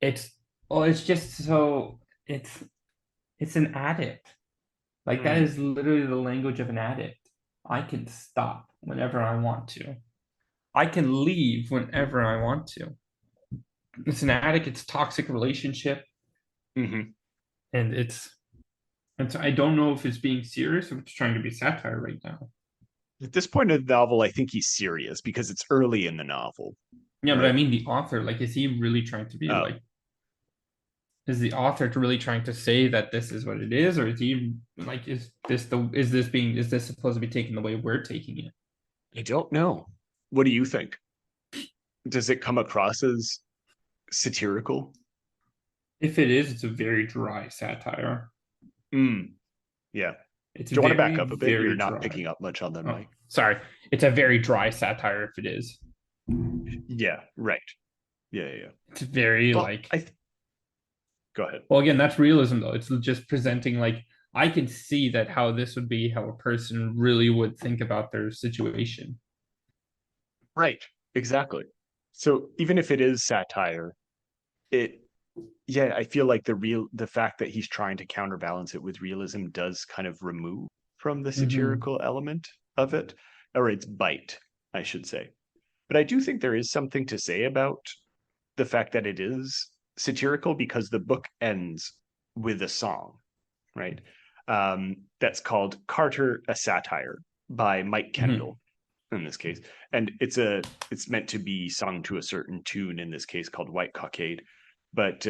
C: It's well, it's just so it's It's an addict. Like that is literally the language of an addict. I can stop whenever I want to. I can leave whenever I want to. It's an addict, it's a toxic relationship,
B: Mm-hmm.
C: and it's I don't know if it's being serious or if it's trying to be satire right now.
B: At this point of the novel, I think he's serious because it's early in the novel.
C: Yeah, but I
B: Right?
C: mean the author, like, is he really trying to be
B: Oh,
C: like, is the author really trying to say that this is what it is, or is he like, is this supposed to be taken the way we're taking it?
B: I don't know. What do you think? Does it come across as satirical?
C: If it is, it's a very dry satire.
B: Mm, yeah.
C: It's
B: Do you want to back
C: very,
B: up a bit? You're
C: very
B: not
C: dry.
B: picking up much on the
C: Oh,
B: mic.
C: sorry. It's a very dry satire if it is.
B: Yeah, right. Yeah, yeah.
C: It's very
B: Well,
C: like,
B: go ahead.
C: well, again, that's realism though. It's just presenting like, I can see that how this would be how a person really would think about their situation.
B: Right, exactly. So even if it is satire, it yeah, I feel like the fact that he's trying to counterbalance it with realism does kind of remove from the
C: Mm-hmm.
B: satirical element of it, or its bite, I should say. But I do think there is something to say about the fact that it is satirical because the book ends with a song, right? That's called Carter, a Satire by Mike
C: Mm-hmm.
B: Kendall in this case. And it's meant to be sung to a certain tune in this case called White Cockade. But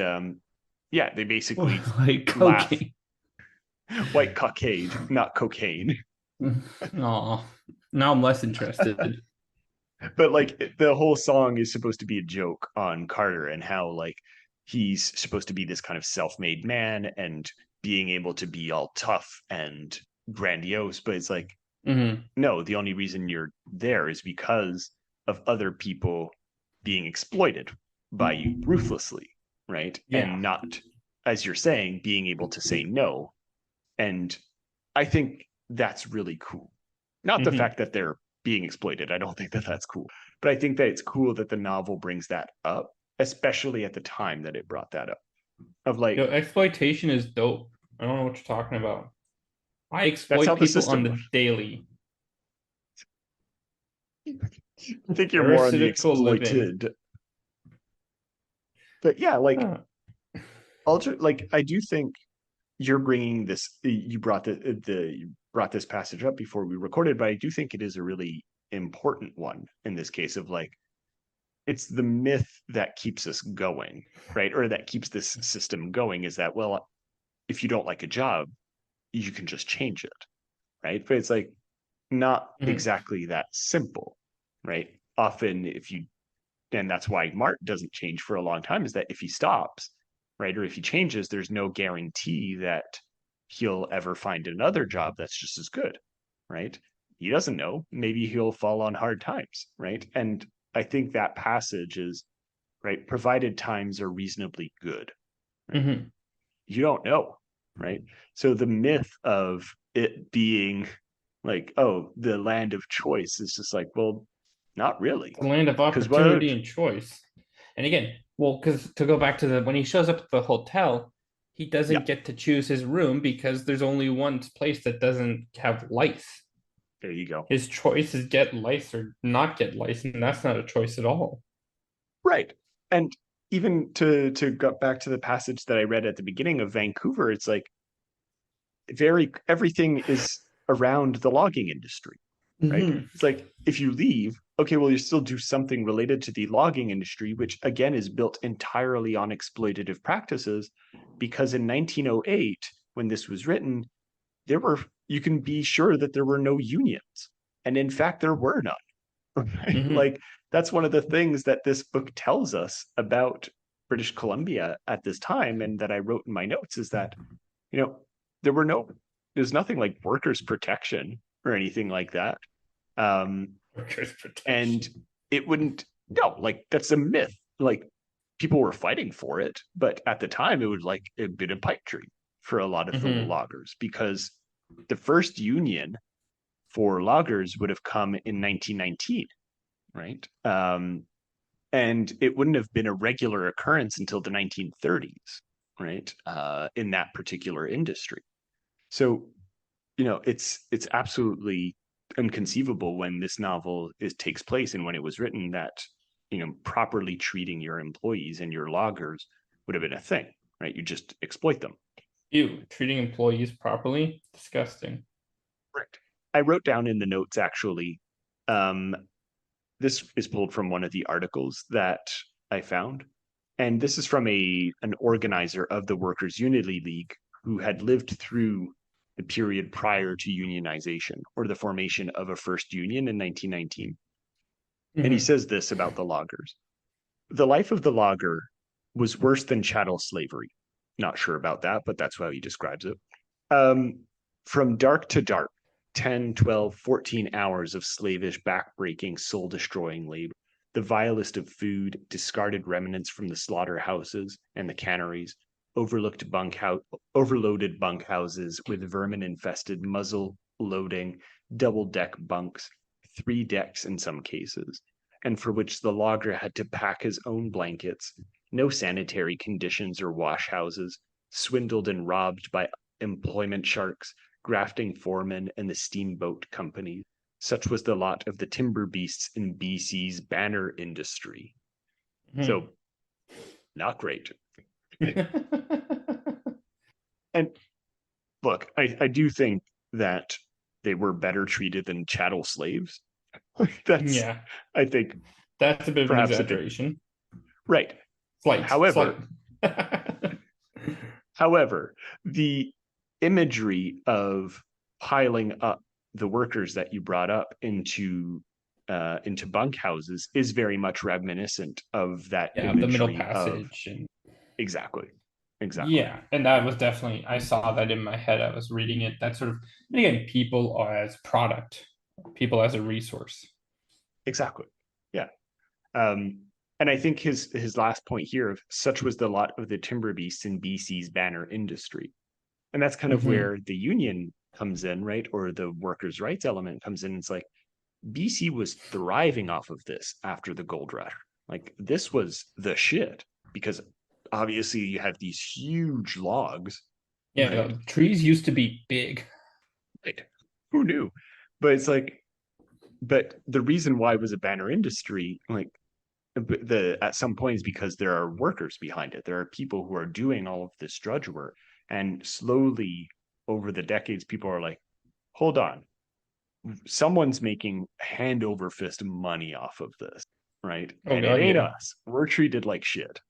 B: yeah, they basically
C: Like
B: laugh.
C: cocaine.
B: White Cockade, not cocaine.
C: Oh, now I'm less interested.
B: But like the whole song is supposed to be a joke on Carter and how like he's supposed to be this kind of self-made man and being able to be all tough and grandiose, but it's like
C: Mm-hmm.
B: no, the only reason you're there is because of other people being exploited by you ruthlessly, right?
C: Yeah.
B: And not, as you're saying, being able to say no. And I think that's really cool. Not the
C: Mm-hmm.
B: fact that they're being exploited. I don't think that that's cool. But I think that it's cool that the novel brings that up, especially at the time that it brought that up. Of
C: Yo,
B: like,
C: exploitation is dope. I don't know what you're talking about. I
B: that's how
C: exploit
B: the
C: people on
B: system
C: the
B: works.
C: daily.
B: I think you're more on the
C: Parasitical living.
B: exploited. But yeah, like
C: Huh.
B: like I do think you're bringing this you brought you brought this passage up before we recorded, but I do think it is a really important one in this case of like it's the myth that keeps us going, right? Or that keeps this system going is that well, if you don't like a job, you can just change it, right? But it's like not
C: Mhm.
B: exactly that simple, right? Often if you and that's why Mart doesn't change for a long time is that if he stops, right, or if he changes, there's no guarantee that he'll ever find another job that's just as good, right? He doesn't know. Maybe he'll fall on hard times, right? And I think that passage is right, provided times are reasonably good, right?
C: Mhm.
B: You don't know, right? So the myth of it being like, oh, the land of choice is just like, well, not really.
C: The land of
B: Because what
C: opportunity and choice. And again, well, because to go back to the when he shows up at the hotel, he
B: yeah,
C: doesn't get to choose his room because there's only one place that doesn't have lice.
B: there you go.
C: His choice is get lice or not get lice, and that's not a choice at all.
B: Right. And even to go back to the passage that I read at the beginning of Vancouver, it's like very everything is around the logging industry, right?
C: Mm-hmm.
B: It's like if you leave, okay, well, you still do something related to the logging industry, which again is built entirely on exploitative practices, because in 1908, when this was written, there were you can be sure that there were no unions, and in fact, there were none. Right?
C: Mm-hmm.
B: Like that's one of the things that this book tells us about British Columbia at this time, and that I wrote in my notes is that you know there were no there's nothing like workers protection or anything like that,
C: Workers'
B: and
C: protection.
B: it wouldn't no like that's a myth like people were fighting for it, but at the time it would like it'd been a pipe dream for a lot of the
C: Mm-hmm.
B: loggers because the first union for loggers would have come in 1919, right? And it wouldn't have been a regular occurrence until the 1930s, right? In that particular industry. So, it's absolutely inconceivable when this novel takes place and when it was written that, properly treating your employees and your loggers would have been a thing, right? You just exploit them.
C: Ew, treating employees properly? Disgusting.
B: Right. I wrote down in the notes actually, um, this is pulled from one of the articles that I found. And this is from an organizer of the Workers' Unity League who had lived through the period prior to unionization or the formation of a first union in 1919. And he says this about the loggers. The life of the logger was worse than chattel slavery. Not sure about that, but that's how he describes it. From dark to dark, 10, 12, 14 hours of slavish, back-breaking, soul-destroying labor. The vilest of food, discarded remnants from the slaughterhouses and the canneries, overloaded bunkhouses with vermin-infested muzzle-loading, double-deck bunks, 3 decks in some cases, and for which the logger had to pack his own blankets, no sanitary conditions or wash houses, swindled and robbed by employment sharks, grafting foremen, and the steamboat companies. Such was the lot of the timber beasts in BC's banner industry. So, not great. And look, I do think that they were better treated than chattel slaves. That's,
C: Yeah,
B: I think,
C: that's a bit of an
B: perhaps
C: exaggeration.
B: right.
C: Slight.
B: However, the imagery of piling up the workers that you brought up into bunkhouses is very much reminiscent of that
C: Yeah, the middle
B: imagery of
C: passage and
B: exactly.
C: yeah, and that was definitely I saw that in my head. I was reading it. That sort of and again, people are as product, people as a resource.
B: Exactly. Yeah. And I think his last point here of such was the lot of the timber beasts in BC's banner industry. And that's kind of where the union comes in, right? Or the workers' rights element comes in. It's like BC was thriving off of this after the gold rush. Like this was the shit because obviously you have these huge logs.
C: Yeah,
B: Right?
C: trees used to be big.
B: Right. Who knew? But it's like, but the reason why it was a banner industry, like at some point is because there are workers behind it. There are people who are doing all of this drudge work. And slowly over the decades, people are like, hold on, someone's making hand over fist money off of this, right?
C: Oh
B: And it
C: god,
B: ain't
C: yeah.
B: us. We're treated like shit.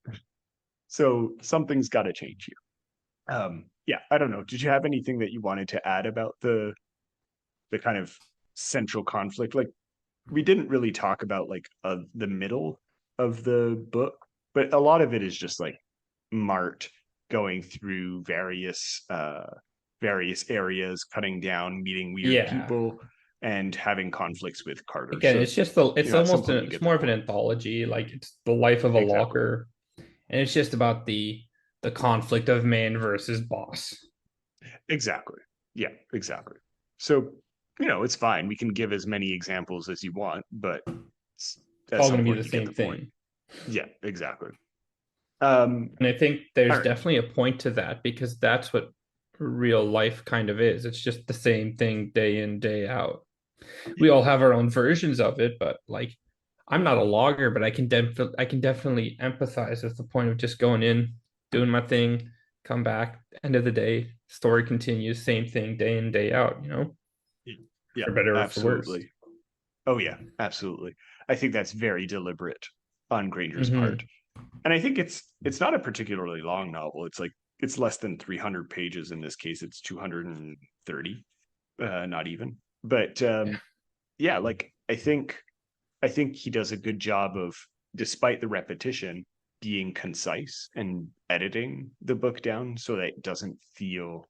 B: So something's got to change here. Yeah, I don't know. Did you have anything that you wanted to add about the kind of central conflict? Like we didn't really talk about like the middle of the book, but a lot of it is just like Mart going through various areas, cutting down, meeting weird
C: Yeah.
B: people, and having conflicts with Carter.
C: Again,
B: So,
C: it's just it's
B: at some
C: almost
B: point you
C: it's
B: get the
C: more of an
B: point.
C: anthology. Like it's the life of a
B: Exactly.
C: logger, and it's just about the conflict of man versus boss.
B: Exactly. Yeah, exactly. So, it's fine. We can give as many examples as you want, but
C: It's
B: at
C: all
B: some
C: going to be
B: point
C: the
B: you get
C: same
B: the point.
C: thing.
B: Yeah, exactly.
C: And I think
B: All
C: there's
B: right.
C: definitely a point to that because that's what real life kind of is. It's just the same thing day in, day out. We all have our own versions of it, but like I'm not a logger, but I can definitely empathize with the point of just going in, doing my thing, come back, end of the day, story continues, same thing day in, day out,
B: Yeah,
C: for better or for worse.
B: absolutely. Oh yeah, absolutely. I think that's very deliberate on Grainger's part.
C: Hmm.
B: And I think it's not a particularly long novel. It's less than 300 pages in this case. It's 230, not even. But
C: Yeah.
B: yeah, like I think he does a good job of, despite the repetition, being concise and editing the book down so that it doesn't feel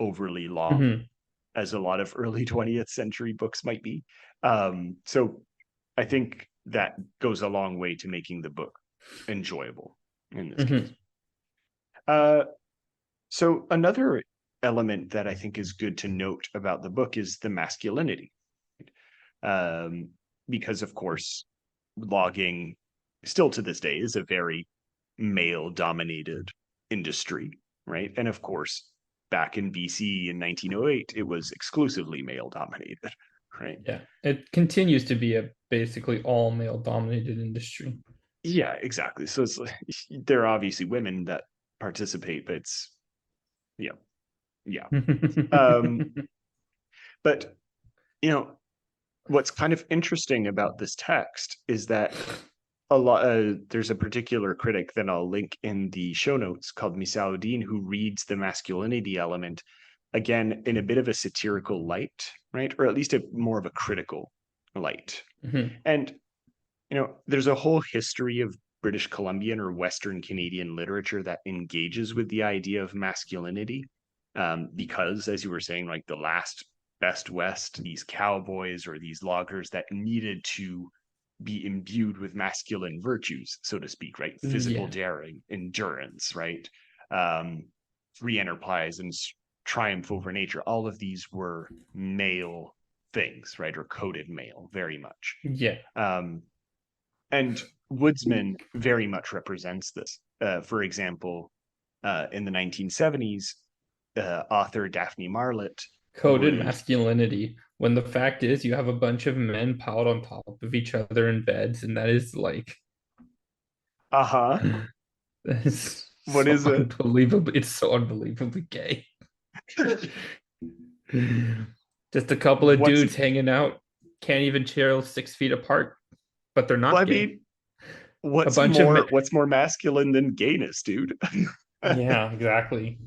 B: overly long,
C: Hmm.
B: as a lot of early 20th century books might be. So I think that goes a long way to making the book enjoyable in this case.
C: Hmm.
B: Uh, so another element that I think is good to note about the book is the masculinity. Um, because of course, logging still to this day is a very male dominated industry, right? And of course, back in BC in 1908, it was exclusively male dominated, right?
C: Yeah, it continues to be a basically all male dominated industry.
B: Yeah, exactly. So it's there are obviously women that participate, but it's yeah, yeah. Um, but you know, what's kind of interesting about this text is that a lot there's a particular critic that I'll link in the show notes called Misauddin who reads the masculinity element again in a bit of a satirical light, right? Or at least a more of a critical light.
C: Mhm.
B: And there's a whole history of British Columbian or Western Canadian literature that engages with the idea of masculinity. Because, as you were saying, like the last best West, these cowboys or these loggers that needed to be imbued with masculine virtues, so to speak, right? Physical
C: Yeah,
B: daring, endurance, right? Free enterprise and triumph over nature. All of these were male things, right? Or coded male, very much.
C: yeah.
B: And Woodsman very much represents this. For example, in the 1970s, author Daphne Marlett
C: Coded
B: would,
C: masculinity. When the fact is, you have a bunch of men piled on top of each other in beds, and that is like
B: uh-huh,
C: that is
B: what
C: so
B: is it?
C: unbelievable. It's so unbelievably gay. Just a couple of
B: What's,
C: dudes hanging out, can't even chill 6 feet apart, but they're
B: well,
C: not
B: I
C: gay.
B: mean,
C: A bunch of men.
B: what's more masculine than gayness, dude?
C: Yeah, exactly.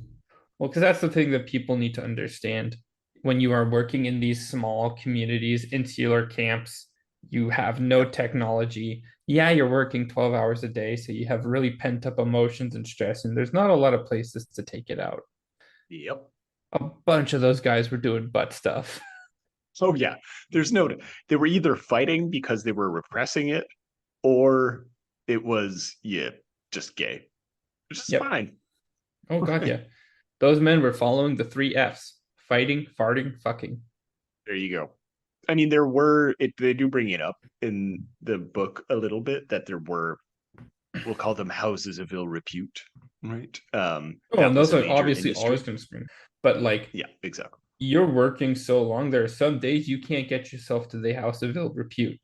C: Well, because that's the thing that people need to understand. When you are working in these small communities, insular camps, you have no
B: Yep.
C: technology. Yeah, you're working 12 hours a day, so you have really pent up emotions and stress, and there's not a lot of places to take it out.
B: Yep.
C: A bunch of those guys were doing butt stuff.
B: Oh yeah. There's no they were either fighting because they were repressing it, or it was just gay. Which is
C: Yep.
B: fine.
C: Oh, God, yeah. Those men were following the three F's: fighting, farting, fucking.
B: There you go. I mean, they do bring it up in the book a little bit that there were, we'll call them houses of ill repute, right?
C: Oh,
B: That
C: and
B: was
C: those
B: a
C: are
B: major
C: obviously
B: industry.
C: always going to scream. But like,
B: Yeah, exactly.
C: you're working so long, there are some days you can't get yourself to the house of ill repute,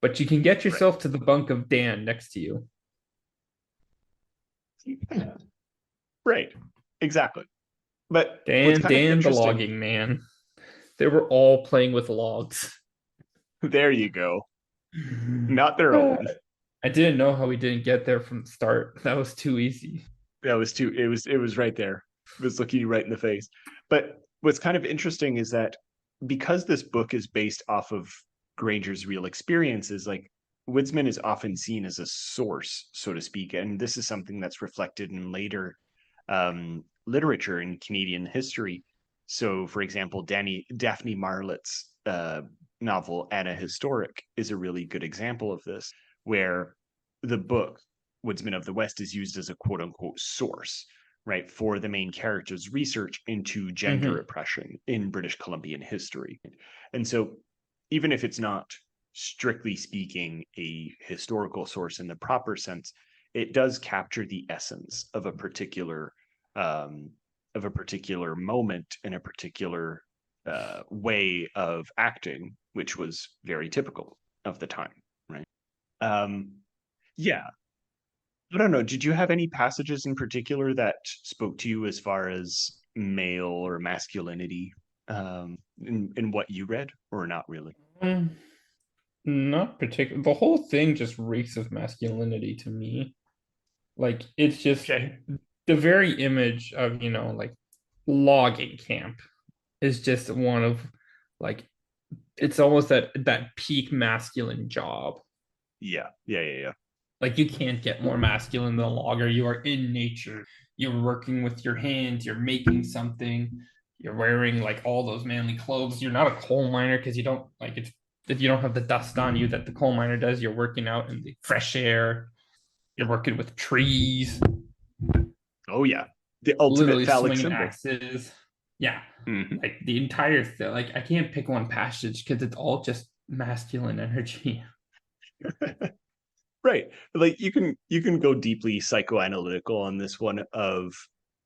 C: but you can get
B: Right.
C: yourself to the bunk of Dan next to you.
B: Right. Exactly. But what's
C: Dan,
B: kind of
C: Dan, the
B: interesting,
C: logging man. They were all playing with logs.
B: there you go. Not their own.
C: I didn't know how we didn't get there from the start. That was too easy.
B: That was too, it was right there. It was looking you right in the face. But what's kind of interesting is that because this book is based off of Grainger's real experiences, like Woodsman is often seen as a source, so to speak, and this is something that's reflected in later literature in Canadian history. So, for example, Daphne Marlett's novel Anna Historic is a really good example of this, where the book Woodsmen of the West is used as a quote unquote source, right, for the main character's research into gender
C: Mm-hmm.
B: oppression in British Columbian history. And so, even if it's not strictly speaking a historical source in the proper sense, it does capture the essence um, of a particular moment in a particular way of acting, which was very typical of the time, right? Um, yeah, I don't know. Did you have any passages in particular that spoke to you as far as male or masculinity in what you read, or not really?
C: Not particular. The whole thing just reeks of masculinity to me. Like, it's just
B: Okay.
C: the very image of, like logging camp is just one of like it's almost that peak masculine job.
B: Yeah. Yeah. Yeah. Yeah.
C: Like, you can't get more masculine than a logger. You are in nature. You're working with your hands. You're making something. You're wearing like all those manly clothes. You're not a coal miner because you don't like it's if you don't have the dust on you that the coal miner does. You're working out in the fresh air. You're working with trees,
B: Oh yeah. The ultimate
C: literally
B: phallic
C: swinging
B: symbol.
C: axes. Yeah,
B: Hmm.
C: like the entire thing. Like, I can't pick one passage because it's all just masculine energy.
B: Right. Like you can go deeply psychoanalytical on this one of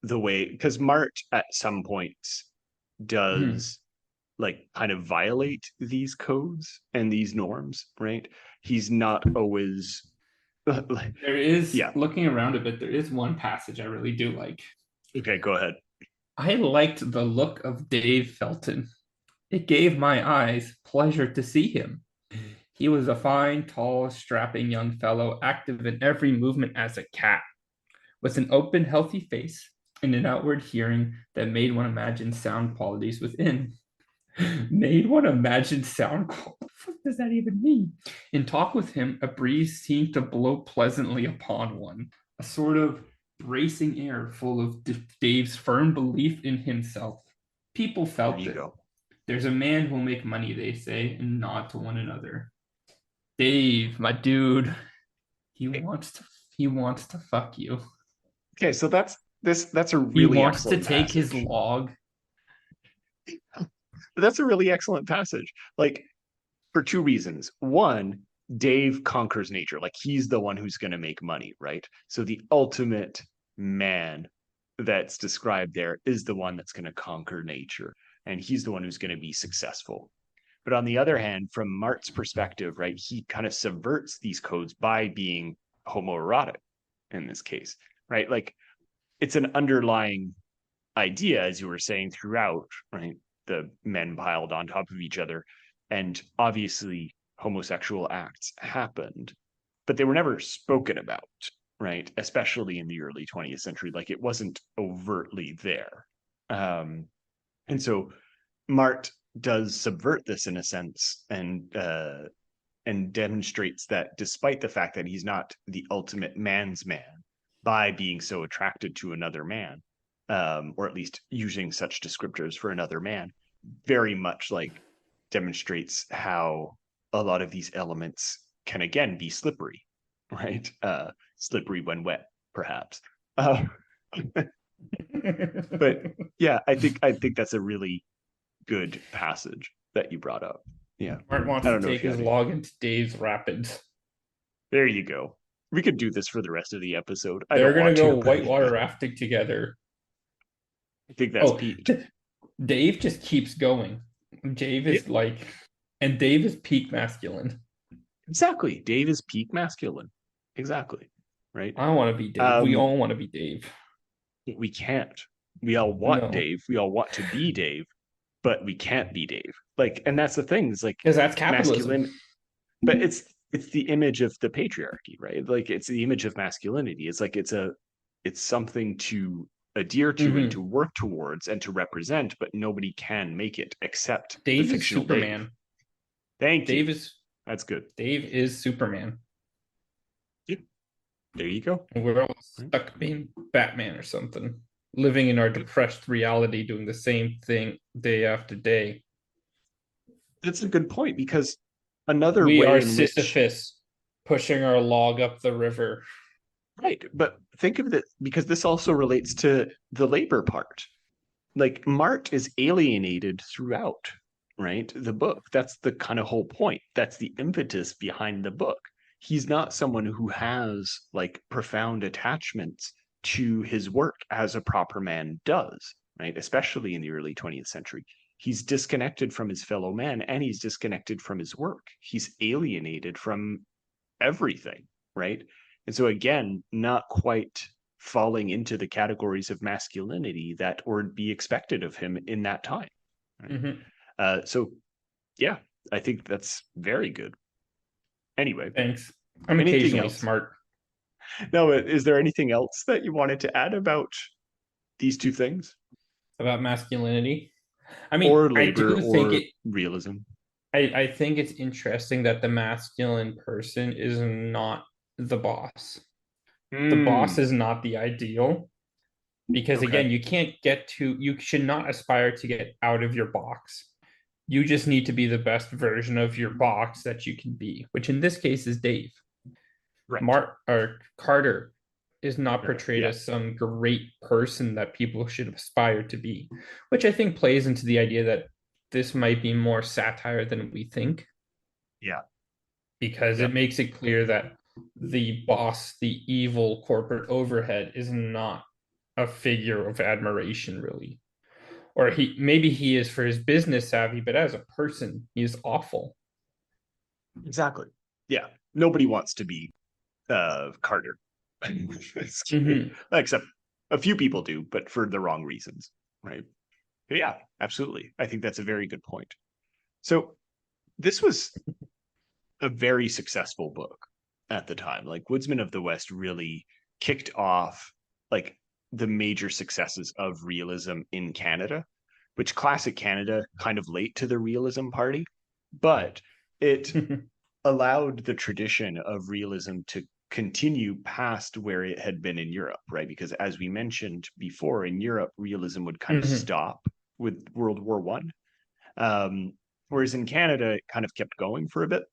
B: the way, because Mart at some points does like kind of violate these codes and these norms, right? He's not always like,
C: There is,
B: yeah.
C: looking around a bit, there is one passage I really do like.
B: Okay, go ahead.
C: I liked the look of Dave Felton. It gave my eyes pleasure to see him. He was a fine, tall, strapping young fellow, active in every movement as a cat, with an open, healthy face and an outward hearing that made one imagine sound qualities within. Made one imagine sound. What does that even mean? In talk with him, a breeze seemed to blow pleasantly upon one, a sort of bracing air full of Dave's firm belief in himself. People
B: There
C: felt
B: you
C: it.
B: go.
C: There's a man who'll make money, they say, and nod to one another. Dave, my dude, he wants to fuck you.
B: Okay, so that's a
C: He
B: really
C: wants to
B: excellent
C: take his
B: passage.
C: log.
B: That's a really excellent passage. Like for two reasons. One, Dave conquers nature. Like he's the one who's going to make money, right? So the ultimate man that's described there is the one that's going to conquer nature. And he's the one who's going to be successful. But on the other hand, from Mart's perspective, right, he kind of subverts these codes by being homoerotic in this case, right? Like it's an underlying idea, as you were saying throughout, right? The men piled on top of each other. And obviously, homosexual acts happened, but they were never spoken about, right? Especially in the early 20th century. Like it wasn't overtly there. And so Mart does subvert this in a sense and demonstrates that despite the fact that he's not the ultimate man's man by being so attracted to another man, or at least using such descriptors for another man, very much like demonstrates how a lot of these elements can again be slippery, right? Slippery when wet, perhaps. But yeah, I think that's a really good passage that you brought up. Yeah,
C: Mart wants
B: I
C: to
B: don't know if
C: take
B: you
C: his
B: had
C: log into Dave's Rapids.
B: There you go. We could do this for the rest of the episode. I
C: They're
B: don't
C: gonna
B: want
C: go
B: to, but
C: whitewater rafting together.
B: I think that's
C: Oh,
B: Pete.
C: Dave just keeps going. Dave is
B: Yeah.
C: like, and Dave is peak masculine.
B: Exactly. Dave is peak masculine. Exactly. Right.
C: I want to be Dave. We
B: Um,
C: all want to be Dave.
B: we can't. We all want
C: No,
B: Dave. We all want to be Dave, but we can't be Dave. Like, and that's the thing. Is like
C: because that's capitalism.
B: masculine, but it's the image of the patriarchy, right? Like it's the image of masculinity. It's like it's something to adhere to and to work towards and to represent, but nobody can make it except the
C: Dave is
B: fictional Dave.
C: Superman.
B: Thank
C: Dave
B: you.
C: is
B: That's good.
C: Dave is Superman.
B: Yeah. There you go.
C: And we're all stuck being Batman or something, living in our depressed reality, doing the same thing day after day.
B: That's a good point because another
C: We
B: way
C: are
B: in which
C: Sisyphus pushing our log up the river.
B: right, but think of it because this also relates to the labor part. Like Mart is alienated throughout, right? The book. That's the kind of whole point. That's the impetus behind the book. He's not someone who has like profound attachments to his work as a proper man does, right? Especially in the early 20th century. He's disconnected from his fellow man and he's disconnected from his work. He's alienated from everything, right? And so again, not quite falling into the categories of masculinity that would be expected of him in that time. Right? So yeah, I think that's very good. Anyway,
C: Thanks. I'm
B: anything
C: occasionally
B: else?
C: smart.
B: No, is there anything else that you wanted to add about these two things?
C: About masculinity. I mean,
B: Or
C: I
B: labor
C: do think
B: or
C: it.
B: realism?
C: I think it's interesting that the masculine person is not the boss. The boss is not the ideal because
B: Okay.
C: again, you should not aspire to get out of your box. You just need to be the best version of your box that you can be, which in this case is Dave.
B: Right.
C: Carter is not portrayed
B: Yeah.
C: as some great person that people should aspire to be, which I think plays into the idea that this might be more satire than we think.
B: Yeah.
C: Because
B: Yeah.
C: it makes it clear that the boss, the evil corporate overhead, is not a figure of admiration, really. Or he is for his business savvy, but as a person, he is awful.
B: Exactly. Yeah. Nobody wants to be Carter.
C: Mm-hmm.
B: Except a few people do, but for the wrong reasons, right? But yeah, absolutely. I think that's a very good point. So this was a very successful book at the time. Like Woodsmen of the West really kicked off like the major successes of realism in Canada, which classic Canada kind of late to the realism party, but it allowed the tradition of realism to continue past where it had been in Europe, right? Because as we mentioned before, in Europe, realism would kind of
C: Mm-hmm.
B: stop with World War One, whereas in Canada, it kind of kept going for a bit,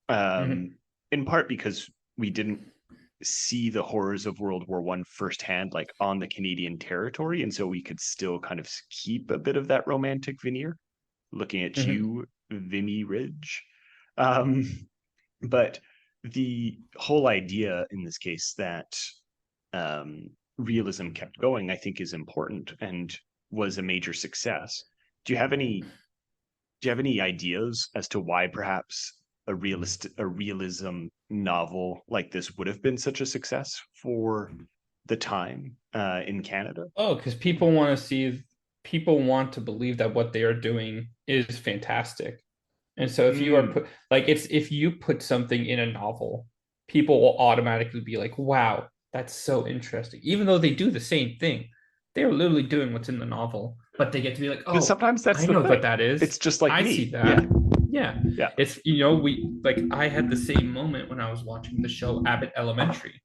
C: Mm-hmm.
B: in part because we didn't see the horrors of World War One firsthand, like on the Canadian territory, and so we could still kind of keep a bit of that romantic veneer. Looking at
C: Mm-hmm.
B: you, Vimy Ridge. Um, but the whole idea in this case that realism kept going, I think, is important and was a major success. Do you have any? Do you have any ideas as to why perhaps a realism novel like this would have been such a success for the time in Canada?
C: Oh, because people want to believe that what they are doing is fantastic. And so if you are
B: Mm,
C: put like it's if you put something in a novel, people will automatically be like, wow, that's so interesting. Even though they do the same thing, they're literally doing what's in the novel, but they get to be like,
B: but
C: oh,
B: sometimes that's
C: I
B: the
C: know what
B: thing.
C: that is.
B: It's just like
C: I
B: me.
C: see
B: Yeah,
C: that. Yeah.
B: yeah.
C: It's we like I had the same moment when I was watching the show Abbott Elementary,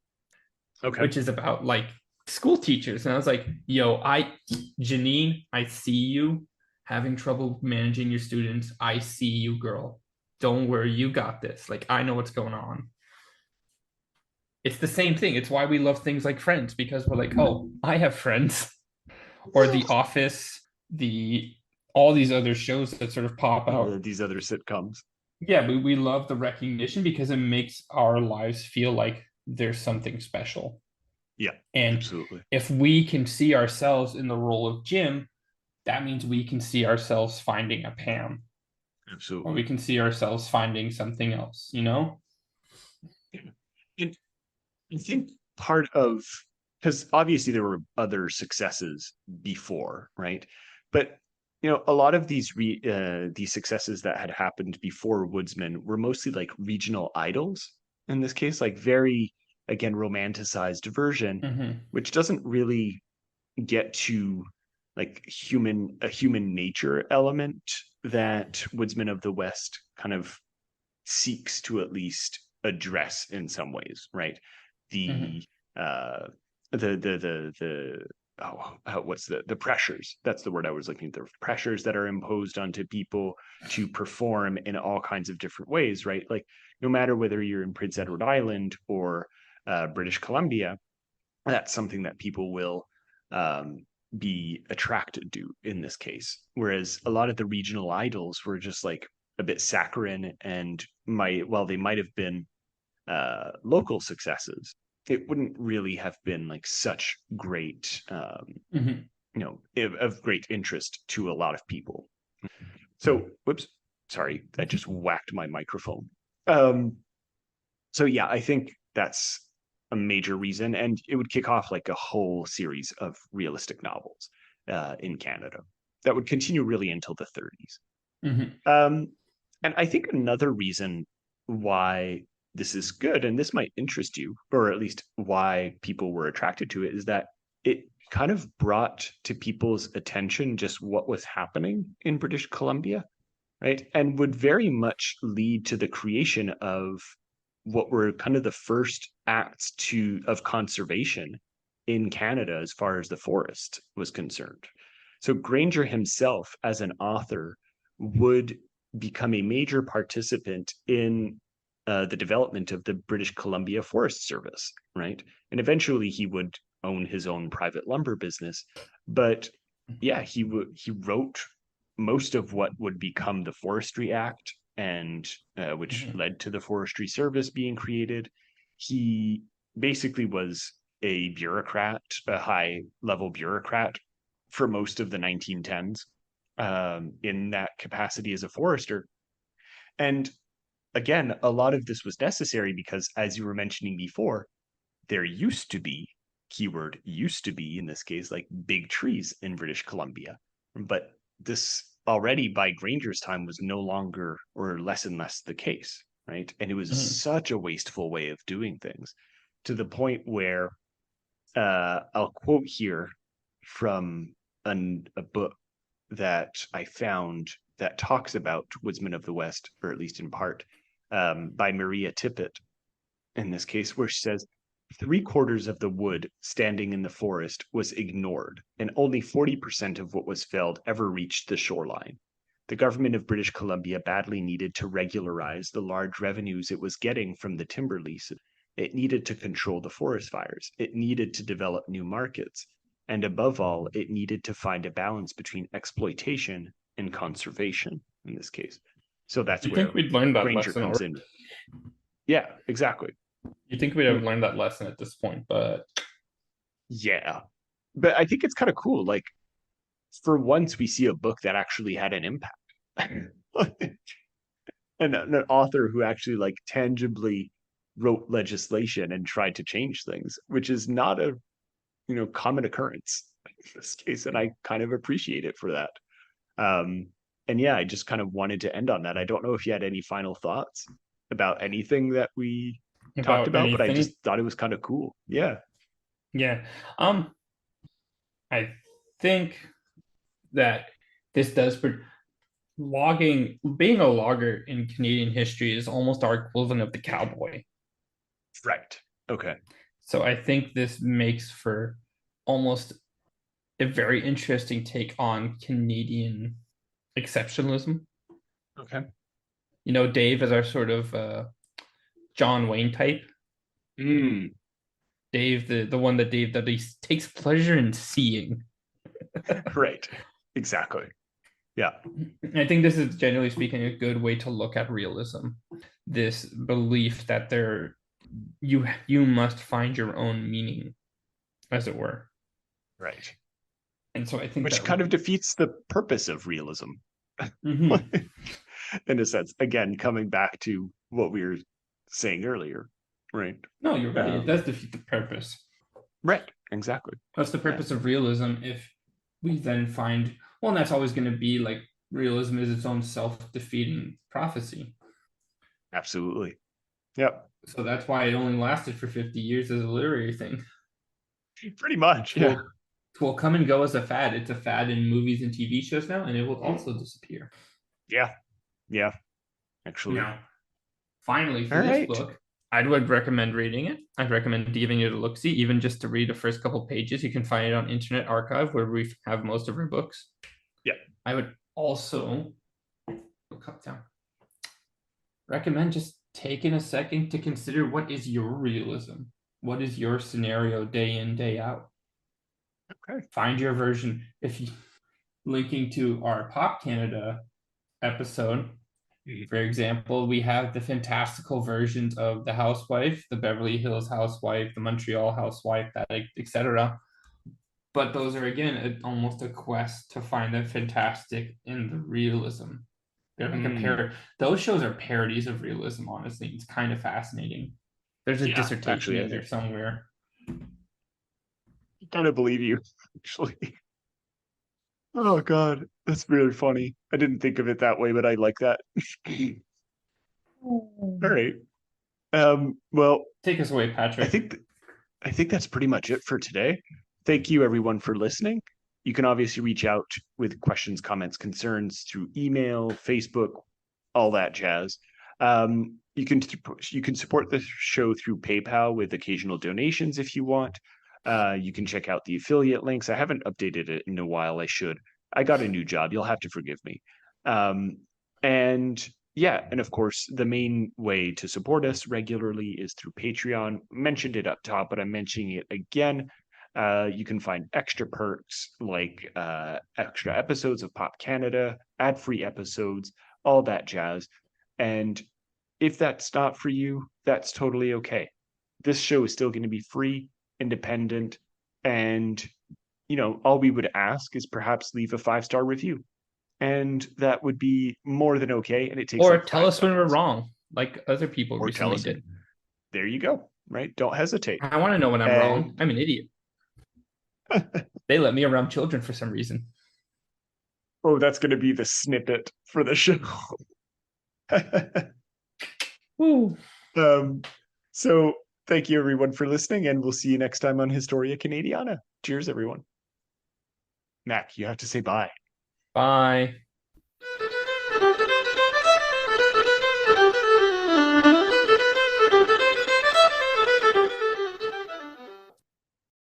B: Okay.
C: which is about like school teachers. And I was like, yo, Janine, I see you having trouble managing your students. I see you, girl. Don't worry, you got this. Like, I know what's going on. It's the same thing. It's why we love things like Friends, because we're like, oh, I have friends. Or The Office, the all these other shows that sort of pop out.
B: These other sitcoms.
C: Yeah, we love the recognition because it makes our lives feel like there's something special.
B: Yeah,
C: And
B: absolutely.
C: if we can see ourselves in the role of Jim, that means we can see ourselves finding a Pam, or
B: Absolutely.
C: we can see ourselves finding something else, you know?
B: Yeah. And I think part of, because obviously there were other successes before, right? But a lot of these successes that had happened before Woodsman were mostly like regional idols. In this case, like very again romanticized version,
C: Mm-hmm.
B: which doesn't really get to like human nature element that Woodsman of the West kind of seeks to at least address in some ways, right?
C: Mm-hmm.
B: The uh the what's the pressures, that's the word I was looking for, the pressures that are imposed onto people to perform in all kinds of different ways, right? Like no matter whether you're in Prince Edward Island or British Columbia, that's something that people will um, be attracted to in this case. Whereas a lot of the regional idols were just like a bit saccharine and while they might have been local successes, it wouldn't really have been like such great,
C: Mm-hmm.
B: of great interest to a lot of people. So, whoops, sorry, that just whacked my microphone. Um, so yeah, I think that's a major reason, and it would kick off like a whole series of realistic novels in Canada that would continue really until the 30s.
C: Mm-hmm.
B: Um, and I think another reason why this is good, and this might interest you, or at least why people were attracted to it, is that it kind of brought to people's attention just what was happening in British Columbia, right? And would very much lead to the creation of what were kind of the first acts of conservation in Canada as far as the forest was concerned. So Grainger himself, as an author, would become a major participant in the development of the British Columbia Forest Service, right? And eventually he would own his own private lumber business. But yeah, he wrote most of what would become the Forestry Act, and which
C: Mm-hmm.
B: led to the Forestry Service being created. he basically was a bureaucrat, a high level bureaucrat for most of the 1910s, in that capacity as a forester. And again, a lot of this was necessary because, as you were mentioning before, there used to be, keyword used to be in this case, like big trees in British Columbia. But this already by Grainger's time was no longer, or less and less, the case, right? And it was
C: Mhm.
B: such a wasteful way of doing things, to the point where I'll quote here from a book that I found that talks about Woodsmen of the West, or at least in part, by Maria Tippett, in this case, where she says, 3/4 of the wood standing in the forest was ignored, and only 40% of what was felled ever reached the shoreline. The government of British Columbia badly needed to regularize the large revenues it was getting from the timber leases. It needed to control the forest fires. It needed to develop new markets. And above all, it needed to find a balance between exploitation and conservation in this case. So that's
C: You think
B: where
C: we'd learned that
B: Grainger
C: lesson, or
B: comes in. Yeah, exactly.
C: you think we'd have learned that lesson at this point? But
B: Yeah. But I think it's kind of cool. Like, for once, we see a book that actually had an impact. And an author who actually like tangibly wrote legislation and tried to change things, which is not a common occurrence in this case, and I kind of appreciate it for that. Um, and yeah, I just kind of wanted to end on that. I don't know if you had any final thoughts about anything that we talked
C: about
B: about, but I
C: anything,
B: just thought it was kind of cool. Yeah.
C: yeah. I think that this does logging, being a logger in Canadian history is almost our equivalent of the cowboy.
B: Right. Okay.
C: So I think this makes for almost a very interesting take on Canadian exceptionalism.
B: Okay.
C: Dave is our sort of John Wayne type.
B: Mm,
C: Dave, the one that Dave that he takes pleasure in seeing.
B: right. Exactly. Yeah.
C: I think this is, generally speaking, a good way to look at realism. This belief that you must find your own meaning, as it were.
B: Right.
C: And so I think
B: Which
C: that
B: kind of defeats the purpose of realism.
C: Mhm.
B: In a sense, again, coming back to what we were saying earlier, right?
C: No, you're right. It
B: Um,
C: does defeat the purpose.
B: right. Exactly.
C: What's the
B: Yeah.
C: purpose of realism if we then find, well, and that's always going to be like realism is its own self-defeating prophecy.
B: Absolutely. Yep.
C: So that's why it only lasted for 50 years as a literary thing.
B: Pretty much.
C: It
B: Yeah.
C: will come and go as a fad. It's a fad in movies and TV shows now, and it will also disappear.
B: Yeah. Yeah. Actually.
C: Now, finally, for
B: All
C: this
B: right.
C: book, I would recommend reading it. I'd recommend giving it a look-see, even just to read the first couple pages. You can find it on Internet Archive, where we have most of our books.
B: Yeah.
C: I would also recommend just taking a second to consider, what is your realism? What is your scenario day in, day out?
B: Okay.
C: Find your version. If you linking to our Pop Canada episode, for example, we have the fantastical versions of the housewife, the Beverly Hills housewife, the Montreal housewife, that etc. But those are, again, almost a quest to find the fantastic in the realism. They're like those shows are parodies of realism, honestly. It's kind of fascinating. There's a dissertation
B: actually,
C: in there somewhere.
B: I kind of believe you, actually. Oh God, that's really funny. I didn't think of it that way, but I like that. All right. Well,
C: Take us away,
B: I
C: Patrick.
B: think that's pretty much it for today. Thank you everyone for listening. You can obviously reach out with questions, comments, concerns through email, Facebook, all that jazz. You can support the show through PayPal with occasional donations if you want. You can check out the affiliate links. I haven't updated it in a while. I should. I got a new job. You'll have to forgive me. And yeah, and of course, the main way to support us regularly is through Patreon. Mentioned it up top, but I'm mentioning it again. You can find extra perks like extra episodes of Pop Canada, ad-free episodes, all that jazz. And if that's not for you, that's totally okay. this show is still going to be free, independent, and all we would ask is perhaps leave a 5-star review, and that would be more than okay. And it takes
C: Or
B: like
C: tell
B: 5
C: us when we're
B: seconds.
C: wrong, like other people
B: Or tell
C: recently
B: us.
C: did.
B: There you go. Right? Don't hesitate.
C: I want to know when I'm wrong.
B: And
C: I'm an idiot. They let me around children for some reason.
B: oh, that's going to be the snippet for the show.
C: Woo.
B: So thank you everyone for listening, and we'll see you next time on Historia Canadiana. Cheers, everyone. Mac, you have to say bye.
C: Bye.